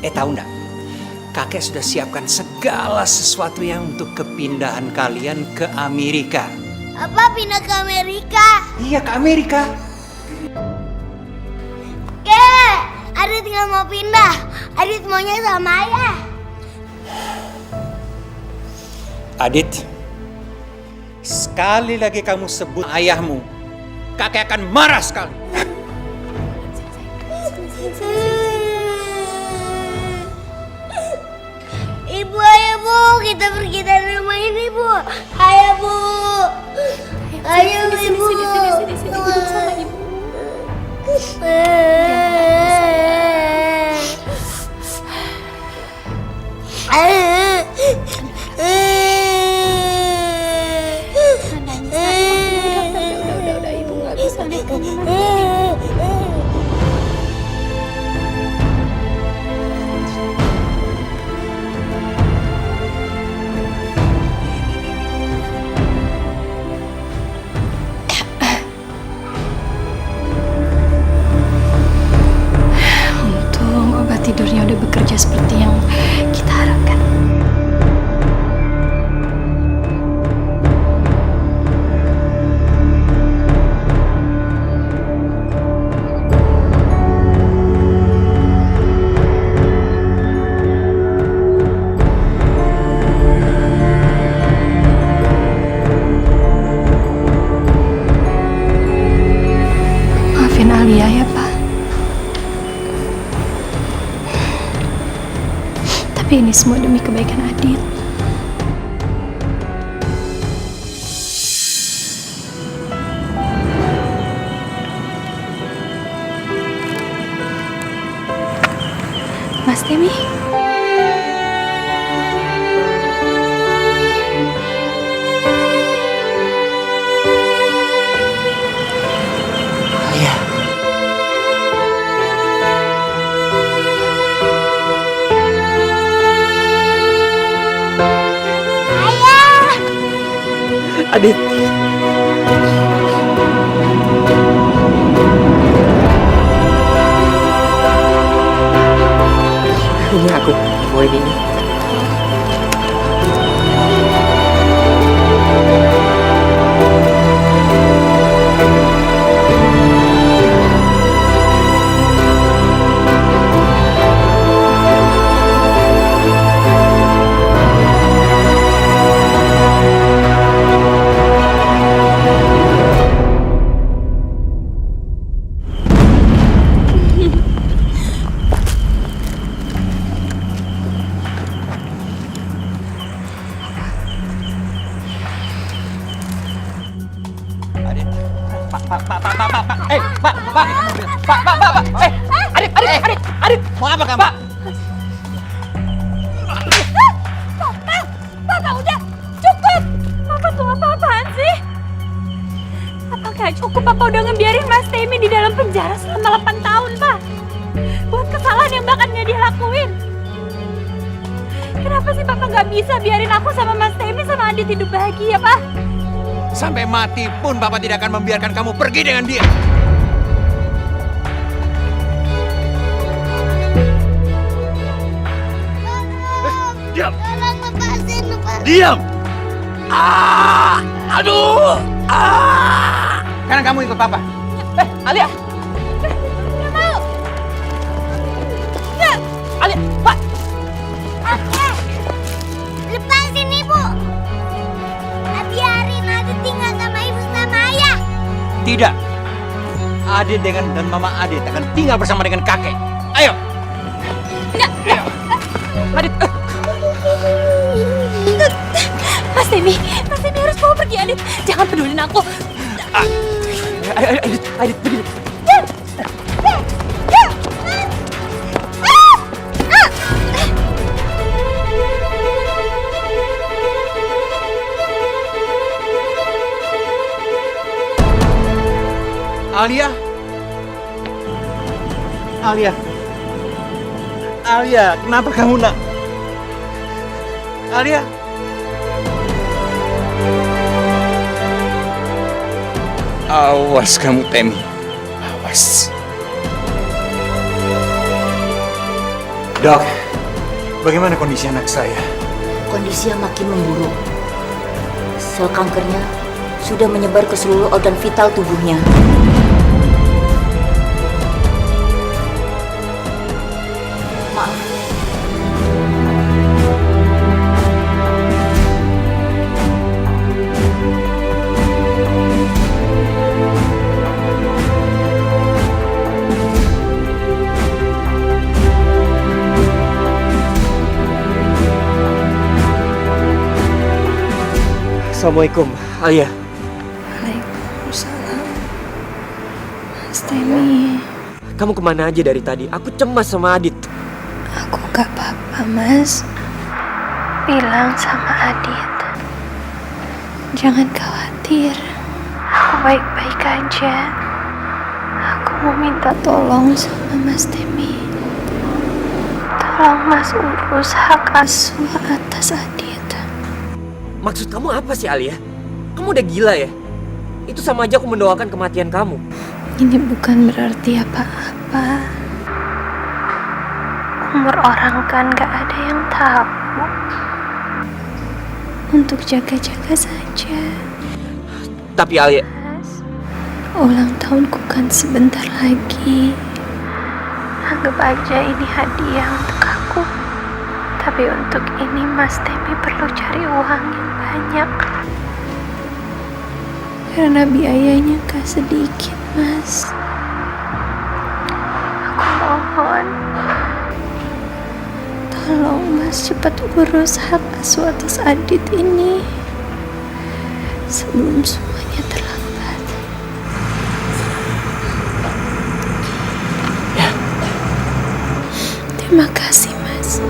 Tahu enggak? Kakek sudah siapkan segala sesuatu yang untuk kepindahan kalian ke Amerika. Apa pindah ke Amerika? Iya, ke Amerika. Adit nggak mau pindah. Adit maunya sama ayah. Adit, sekali lagi kamu sebut ayahmu, kakek akan marah sekali. Ibu, ayo Bu, kita pergi dari rumah ini Bu. Ayo Bu. Ayo Ibu. Sini, duduk sama Ibu. Udah, Ibu nggak bisa lihat kamu lagi. Tidurnya udah bekerja seperti yang kita harapkan. Maafin Alia ya, Pak. Tapi ini semua demi kebaikan Adit. Mas Temi. Adit. Ini aku bawain ini. Adit, mau apa kamu? Papa, udah cukup. Papa tuh apa-apaan sih? Apa gak cukup Papa udah ngebiarin Mas Temi di dalam penjara selama 8 tahun, Pak? Buat kesalahan yang bahkan gak dia lakuin. Kenapa sih Papa gak bisa biarin aku sama Mas Temi sama Adit hidup bahagia, Pak? Sampai mati pun Bapak tidak akan membiarkan kamu pergi dengan dia. Diam! Diam! Aduh! Sekarang kamu ikut Papa. Alia! Gak mau! Gak! Alia, Pak! Lepasin ibu. Biarin Adit tinggal sama ibu sama ayah. Tidak. Adit dan Mama Adit akan tinggal bersama dengan kakek. Ayo. Enggak. Adit. Mas Temi harus bawa pergi Adit. Jangan pedulin aku. Adit, begini. Alia, kenapa kamu nak? Alia. Awas kamu, Temi. Awas. Dok, bagaimana kondisi anak saya? Kondisinya makin memburuk. Sel kankernya sudah menyebar ke seluruh organ vital tubuhnya. Maaf. Assalamualaikum, Alia. Waalaikumsalam. Mas Temi. Kamu kemana aja dari tadi? Aku cemas sama Adit. Aku gak apa-apa, Mas. Bilang sama Adit. Jangan khawatir. Aku baik-baik aja. Aku mau minta tolong sama Mas Temi. Tolong Mas urus hak asuh atas Adit. Maksud kamu apa sih, Alia? Kamu udah gila ya? Itu sama aja aku mendoakan kematian kamu. Ini bukan berarti apa-apa. Umur orang kan gak ada yang tahu. Untuk jaga-jaga saja. Tapi Alia... Ulang tahunku kan sebentar lagi. Anggap aja ini hadiah untuk aku. Tapi untuk ini Mas Temi perlu cari uang yang banyak. Karena biayanya gak sedikit, Mas. Aku mohon, tolong Mas cepat urus hak asuh atas Adit ini sebelum semuanya terlambat. Ya. Terima kasih, Mas.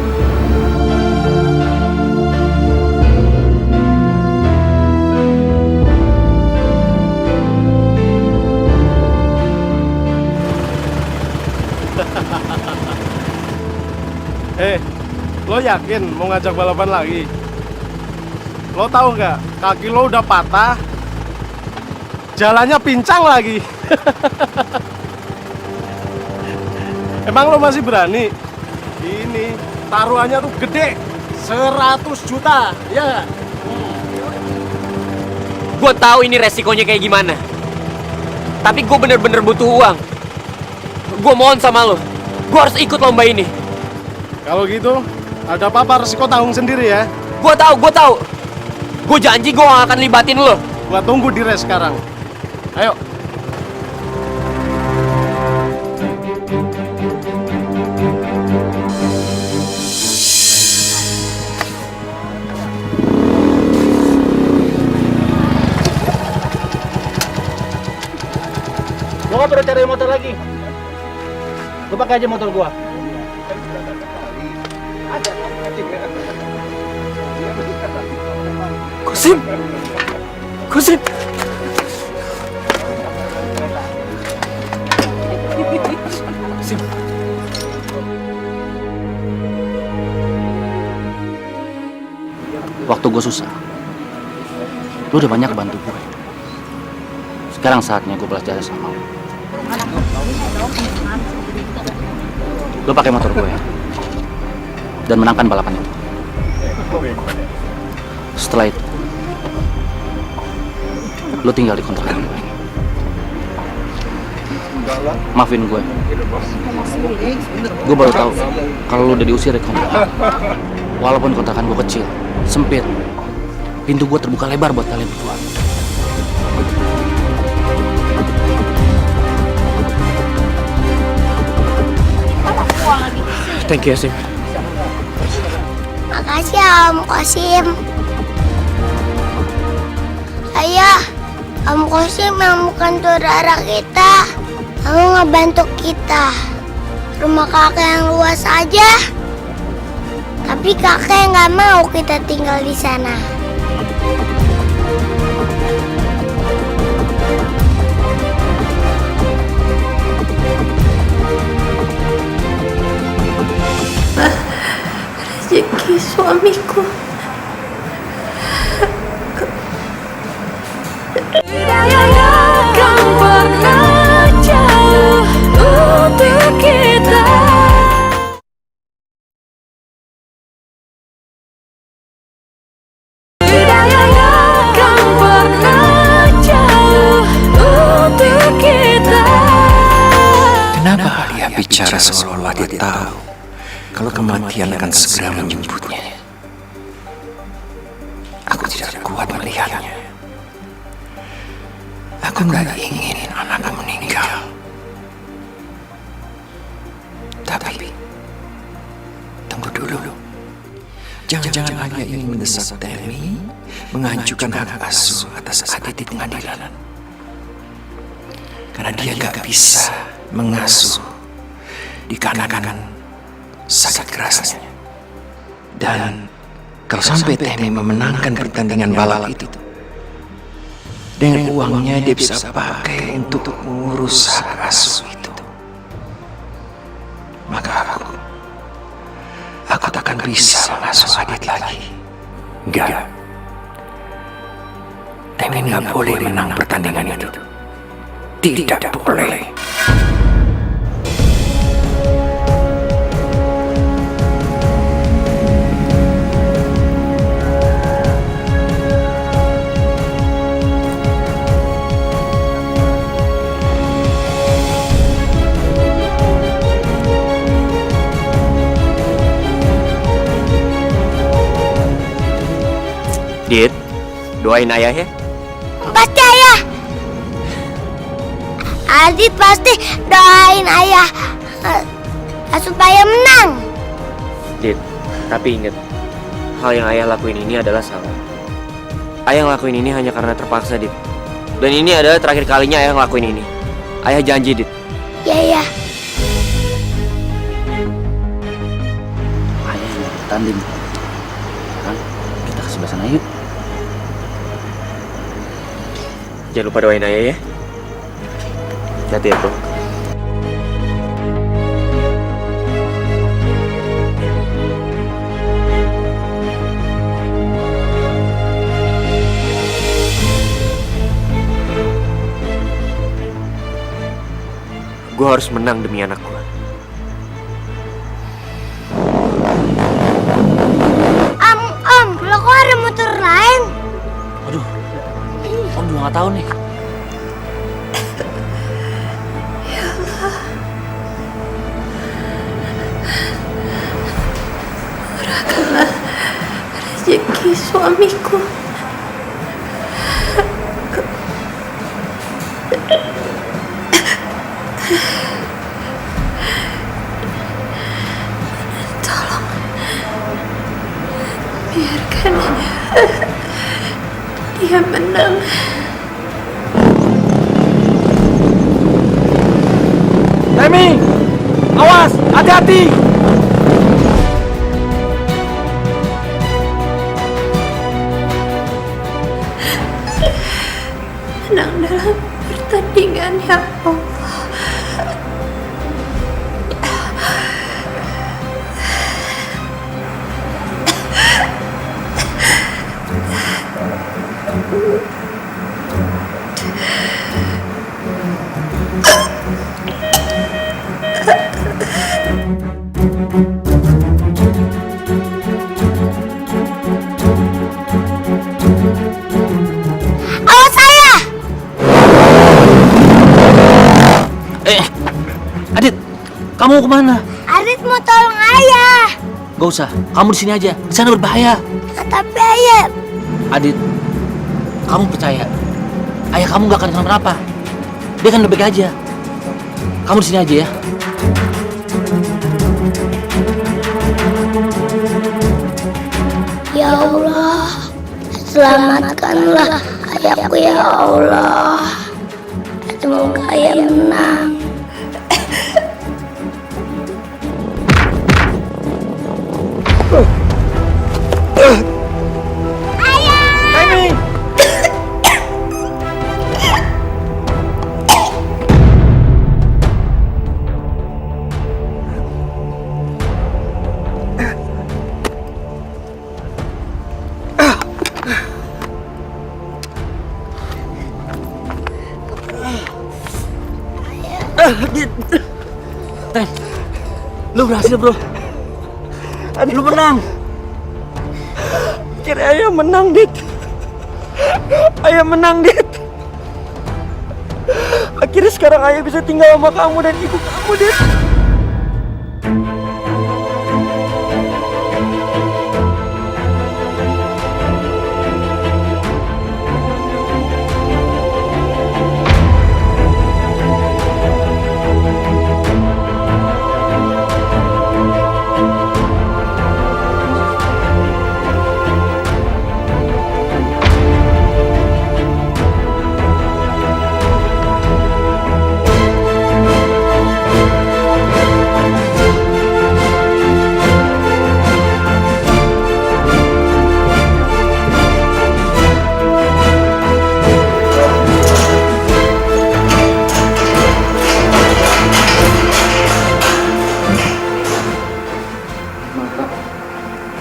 Lo yakin mau ngajak balapan lagi? Lo tahu nggak, kaki lo udah patah, jalannya pincang lagi. Emang lo masih berani? Ini taruhannya tuh gede, 100 juta, ya nggak? Gue tahu ini resikonya kayak gimana. Tapi gue bener-bener butuh uang. Gue mohon sama lo, gue harus ikut lomba ini. Kalau gitu, ada apa-apa resiko tanggung sendiri ya. Gue tahu. Gue janji gue gak akan libatin lo. Gue tunggu di race sekarang. Ayo. Bokap udah cari motor lagi. Lu pakai aja motor gua. Kosim! Kosim! Kosim! Waktu gue susah, lu udah banyak bantu gue. Sekarang saatnya gue balas jasa sama lu. Lu pakai motor gue dan menangkan balapan itu. Setelah itu, lu tinggal di kontrakan gue. Maafin gue. Gue baru tahu kalau lu udah diusir dari kontrakan. Walaupun kontrakan gue kecil, sempit, pintu gue terbuka lebar buat kalian berdua. Thank you, Sim. Makasih Om Kosim. Ayah, Om Kosim yang bukan saudara kita, kamu ngebantu kita. Rumah kakek yang luas aja, tapi kakek nggak mau kita tinggal di sana. Rezeki suamiku. Kenapa dia bicara seolah-olah dia tahu kalau kematian akan segera menjemputnya? Aku tidak kuat melihatnya. Aku nggak ingin anakku meninggal. Tapi, tunggu dulu. Jangan-jangan ayah ingin mendesak Temi mengajukan hak asuh atas Adit di pengadilan. Karena dia nggak bisa mengasuh dikarenakan sakit kerasnya. Dan kalau sampai Temi memenangkan pertandingan balap itu, dengan uangnya dia bisa pakai untuk mengurus hak asuh itu. Maka aku takkan bisa mengasuh Adit lagi. Enggak. Temi nggak boleh menang pertandingan itu. Tidak boleh. Dit, doain ayah ya. Pasti ayah. Adit pasti doain ayah supaya menang. Dit, tapi ingat, hal yang ayah lakuin ini adalah salah. Ayah ngelakuin ini hanya karena terpaksa, Dit. Dan ini adalah terakhir kalinya ayah ngelakuin ini. Ayah janji, Dit. Iya, iya. Ayah yang bertanding. Kan? Kita ke sebelah sana yuk. Jangan lupa doain ayah ya. Hati-hati ya, bro. Gue harus menang demi anak gue. Om, lo kok ada motor lain? Aduh, Om juga nggak tahu nih. Ya Allah, murahkanlah rezeki suamiku. Tolong biarkan dia menang. Temi, awas, hati-hati. Menang dalam pertandingan ya Allah. Awas saya! Adit, kamu mau kemana? Adit mau tolong ayah. Gak usah, kamu di sini aja. Di sana berbahaya. Tapi ayah, Adit, kamu percaya? Ayah kamu gak akan kenapa-napa. Dia akan baik aja. Kamu di sini aja ya. ya Allah, selamatkanlah ayahku ya Allah. Semoga ayah menang. Temi. Ten, lu berhasil bro. Lu menang. Kira ayah menang, Dit. Ayah menang, Dit. Akhirnya sekarang ayah bisa tinggal sama kamu dan ibu kamu, Dit.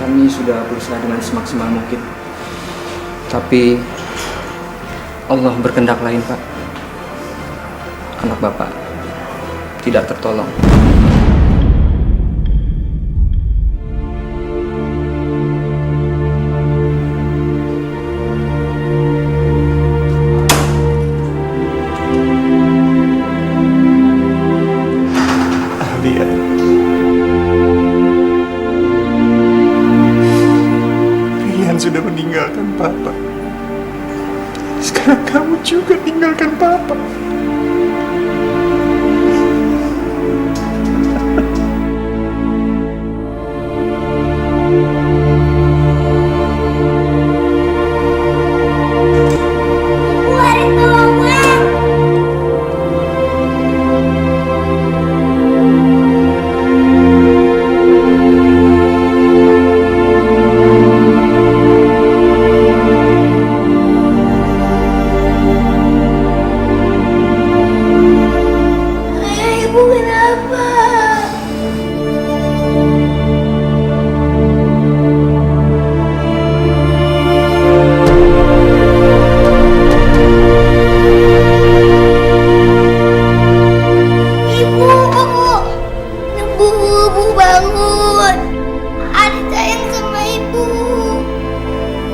Kami sudah berusaha dengan semaksimal mungkin. Tapi Allah berkehendak lain, Pak. Anak Bapak tidak tertolong. Alia, Rian sudah meninggalkan Papa. Sekarang kamu juga tinggalkan Papa. Ibu kenapa? Ibu bangun. Adit sayang sama ibu.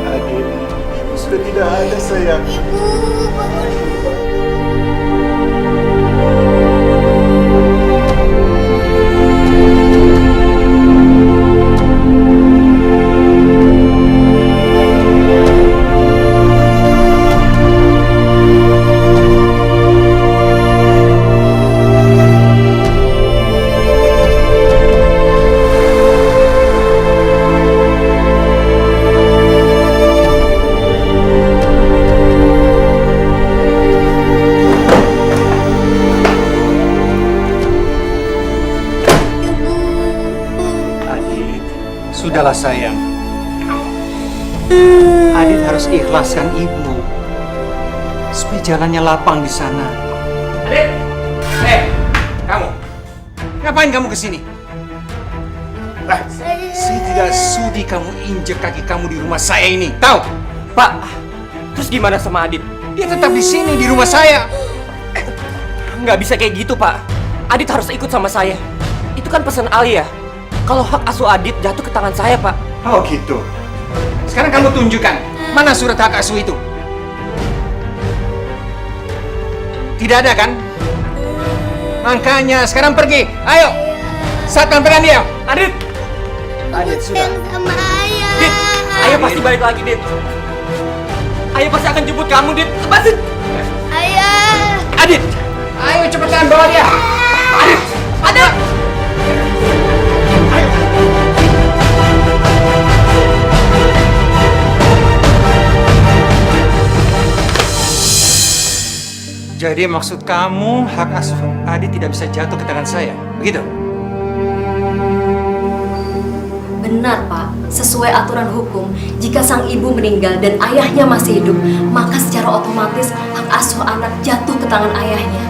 Adit, ibu sudah tidak ada sayang. Ibu bangun. Sudahlah sayang. Adit harus ikhlaskan ibu supaya jalannya lapang di sana. Adit, kamu, ngapain kamu kesini? Saya tidak sudi kamu injek kaki kamu di rumah saya ini, tahu? Pak, terus gimana sama Adit? Dia tetap di sini di rumah saya. Nggak bisa kayak gitu, Pak. Adit harus ikut sama saya. Itu kan pesan Alia. Kalau hak asuh Adit jatuh ke tangan saya, Pak. Oh gitu. Sekarang kamu tunjukkan mana surat hak asuh itu. Tidak ada kan? Makanya sekarang pergi. Ayo. Satpam pegang dia. Adit. Adit sudah. Sama ayah. Dit, ayah pasti balik lagi, Dit. Ayah pasti akan jemput kamu, Dit. Lepasin. Ayah. Adit. Ayo cepetan bawa dia. Adit. Adit. Jadi maksud kamu hak asuh Adit tidak bisa jatuh ke tangan saya, begitu? Benar, Pak. Sesuai aturan hukum, jika sang ibu meninggal dan ayahnya masih hidup, maka secara otomatis hak asuh anak jatuh ke tangan ayahnya.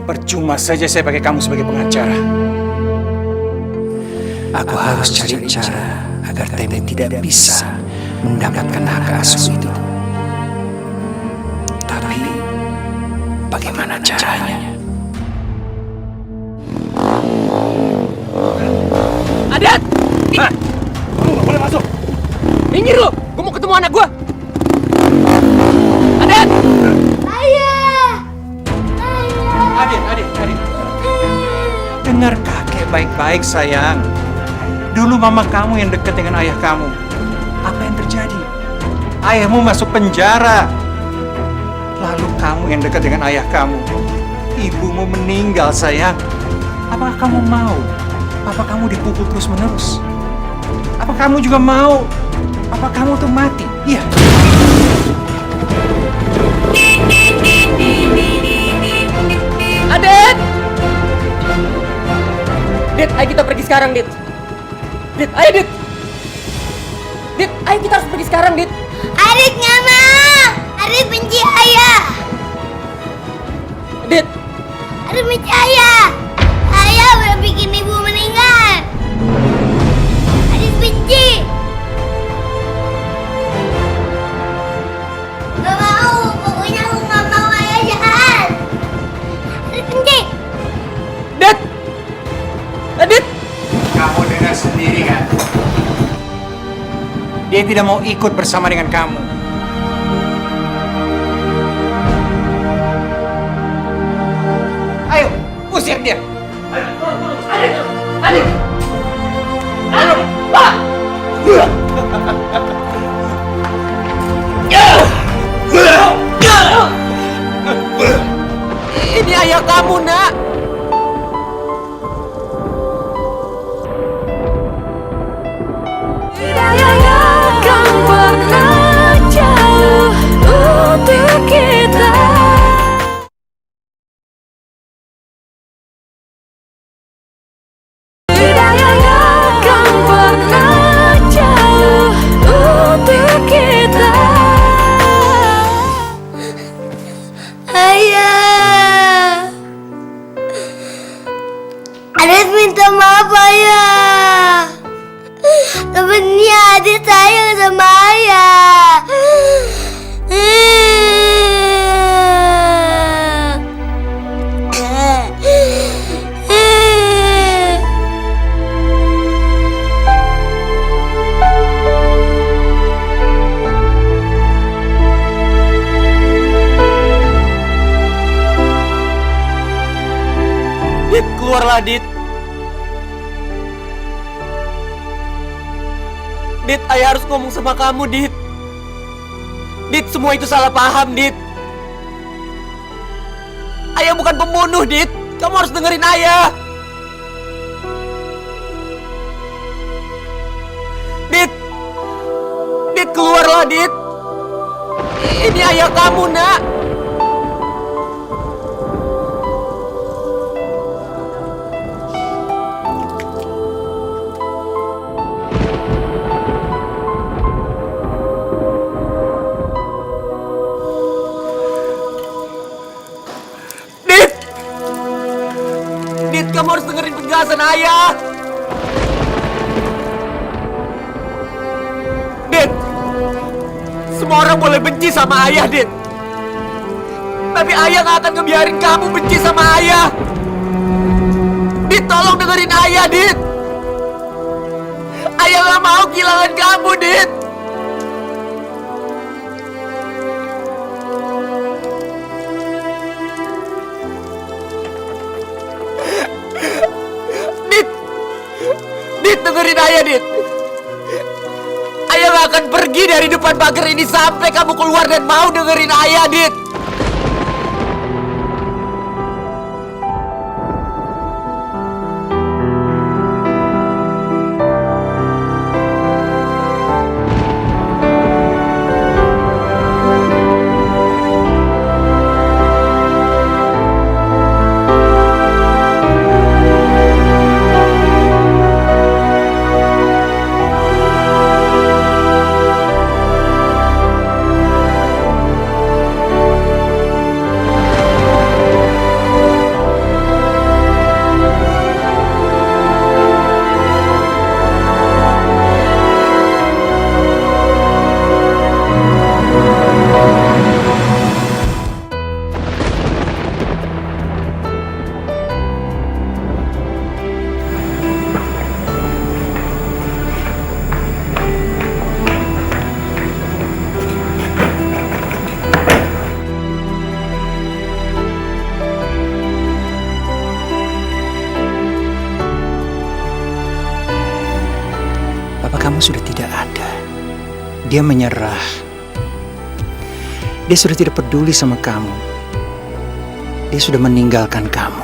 Percuma saja saya pakai kamu sebagai pengacara. Aku harus cari cara agar Temi tidak bisa mendapatkan hak asuh itu. Tapi bagaimana caranya? Adit! Lu gak boleh masuk. Minggir lu, gue mau ketemu anak gue. Adit! Ayah! Adit. Dengar kakek baik-baik sayang. Dulu mama kamu yang dekat dengan ayah kamu. Apa yang terjadi? Ayahmu masuk penjara. Lalu kamu yang dekat dengan ayah kamu. Ibumu meninggal sayang. Apakah kamu mau? Apa kamu dipukul terus-menerus? Apa kamu juga mau? Apa kamu tuh mati? Iya. Adit! Dit, ayo kita pergi sekarang, Dit. Dit, ayo, Dit. Dit, ayo kita harus pergi sekarang, Dit. Adit nggak mau. Adit benci ayah. Dit. Adit benci ayah. Ayah udah bikin ibu meninggal. Adit benci. Gak mau. Pokoknya aku nggak mau ayah jahat. Adit benci. Dit. Adit. Kamu dengar sendiri kan? Dia tidak mau ikut bersama dengan kamu. Ayo, usir dia. Adit. Ayo, Pak. Ini ayah kamu, Nak. Ayah. Adit minta maaf ayah. Sebenarnya Adit sayang sama ayah. Dit, keluarlah, Dit. Dit, ayah harus ngomong sama kamu, Dit. Dit, semua itu salah paham, Dit. Ayah bukan pembunuh, Dit. Kamu harus dengerin ayah. Dit. Dit, keluarlah, Dit. Ini ayah kamu, Nak. kamu harus dengerin penjelasan ayah. Dit, semua orang boleh benci sama ayah, Dit. Tapi ayah gak akan ngebiarin kamu benci sama ayah. Dit, tolong dengerin ayah, Dit. Ayah gak mau kehilangan kamu, Dit. Dit, dengerin ayah, Dit. Ayah gak akan pergi dari depan pagar ini sampai kamu keluar dan mau dengerin ayah, Dit. Kamu sudah tidak ada. Dia menyerah. Dia sudah tidak peduli sama kamu. Dia sudah meninggalkan kamu.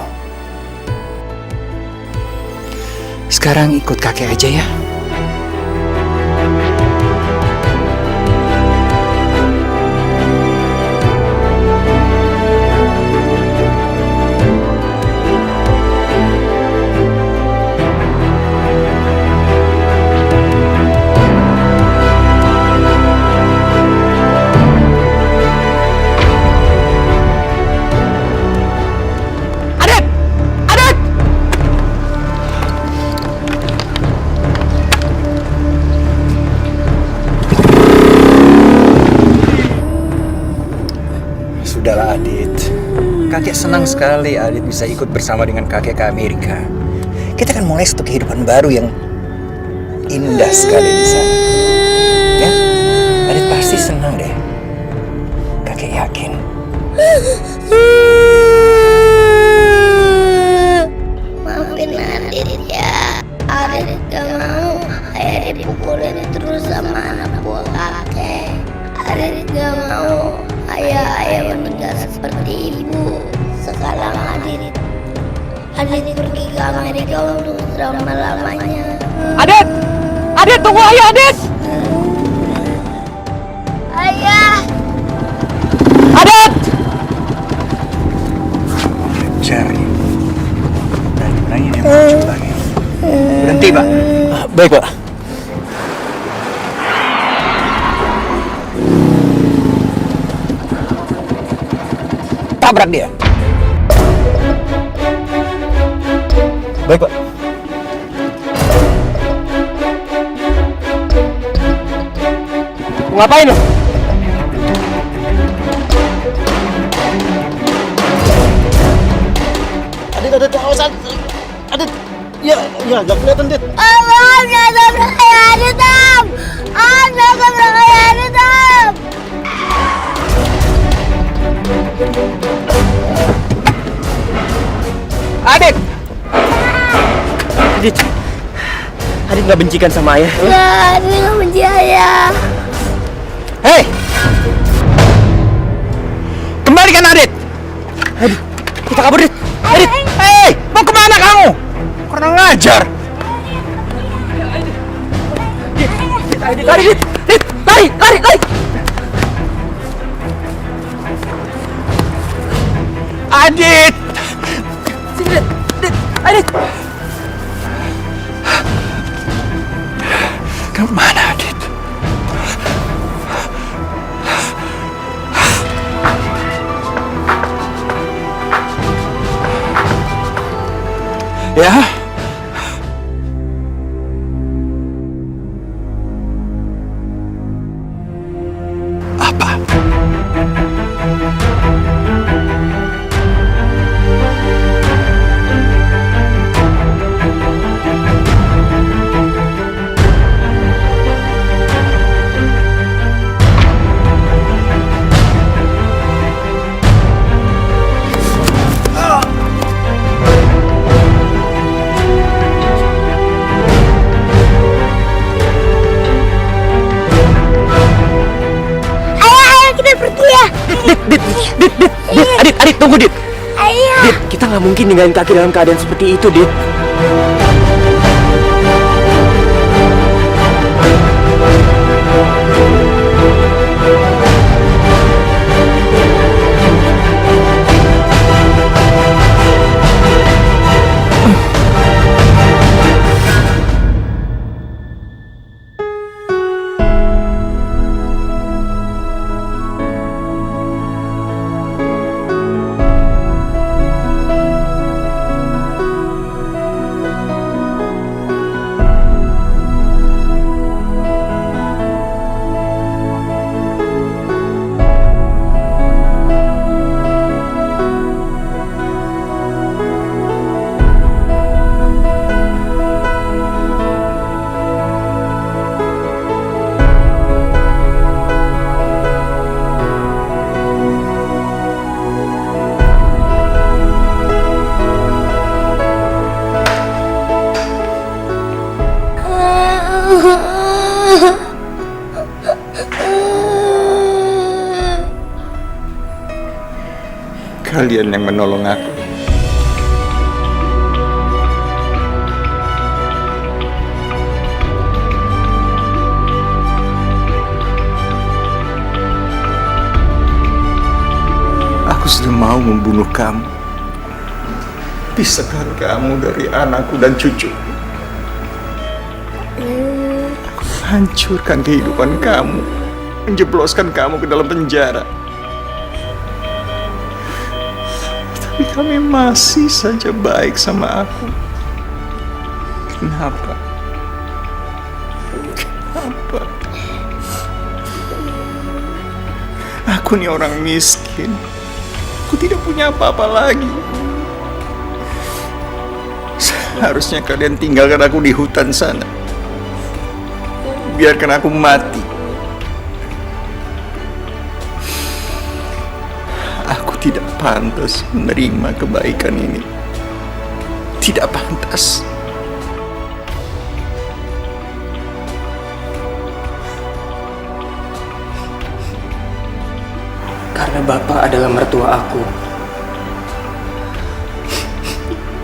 Sekarang ikut kakek aja ya. Sudahlah Adit, kakek senang sekali Adit bisa ikut bersama dengan kakek ke Amerika. Kita akan mulai satu kehidupan baru yang indah sekali di sana. Ya, Adit pasti senang deh. Kakek yakin. Maafin Adit ya. Adit gak mau ayah dipukulin terus sama anak buah kakek. Adit gak mau ayah meninggal seperti ibu. Sekarang Adit pergi ke Amerika untuk selama-lamanya. Adit tunggu ayah, Adit. Ayah. Adit. Cari. Berani dia muncul lagi. Berhenti Pak. Baik Pak. Tabrak dia. Baik Pak. Ngapain lo? Adit, awasan. Adit, ya, gak kelihatan, Dit. Om, jangan tabrak ayah Adit, Om. Om, jangan tabrak ayah Adit, Om. Adit! Adit gak bencikan sama ayah? Enggak, Adit gak benci ayah. Hei! Kembalikan Adit! Adit, kita kabur Adit! Adit! Hei! Mau kemana kamu? Kurang ngajar! Adit, lari! Adit! Sini, Adit! Kemana Adit? Ya. Apa? Adit, tunggu Dit. Ayah. Dit, kita nggak mungkin ninggalin Kaki dalam keadaan seperti itu, Dit. Kalian yang menolong aku. Aku sudah mau membunuh kamu. Pisahkan kamu dari anakku dan cucu. Aku hancurkan kehidupan kamu. Menjebloskan kamu ke dalam penjara. Tapi kami masih saja baik sama aku. Kenapa? Kenapa? Aku nih orang miskin. Aku tidak punya apa-apa lagi. Seharusnya kalian tinggalkan aku di hutan sana. Biarkan aku mati. Aku tidak pantas menerima kebaikan ini. Tidak pantas. Karena Bapak adalah mertua aku.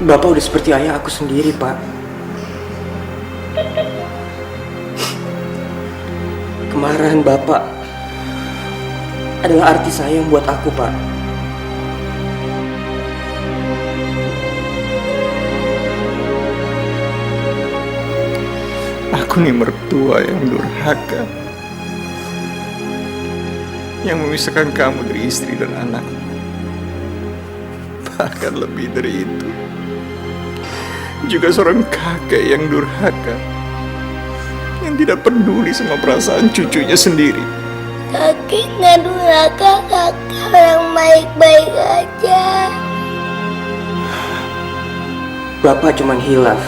Bapak udah seperti ayah aku sendiri, Pak. Kemarahan Bapak adalah arti sayang buat aku, Pak. Aku nih mertua yang durhaka, yang memisahkan kamu dari istri dan anak. Bahkan lebih dari itu, juga seorang kakek yang durhaka, yang tidak peduli sama perasaan cucunya sendiri. Kakek nggak durhaka, kakak yang baik-baik aja. Bapak cuman hilaf.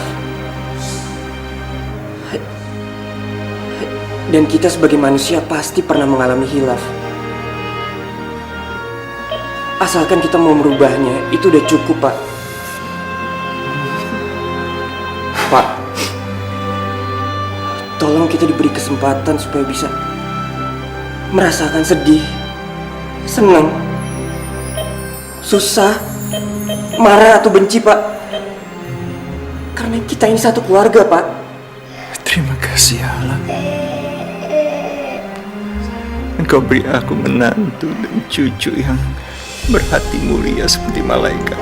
Dan kita sebagai manusia pasti pernah mengalami hilaf. Asalkan kita mau merubahnya, itu udah cukup, Pak. Pak, tolong kita diberi kesempatan supaya bisa merasakan sedih, senang, susah, marah atau benci, Pak. Karena kita ini satu keluarga, Pak. Terima kasih Allah. Engkau beri aku menantu dan cucu yang berhati mulia seperti malaikat.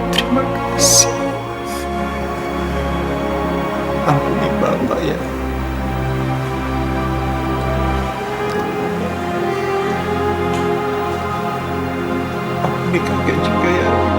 Terima kasih. Ampuni Bapak ya. Ampuni kakek juga ya.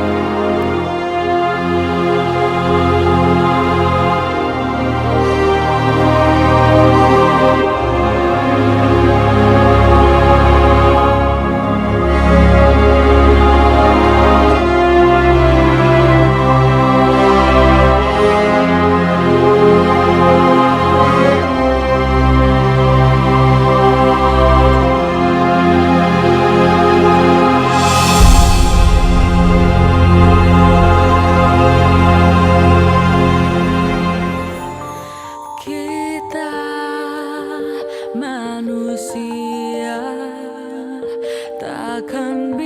akan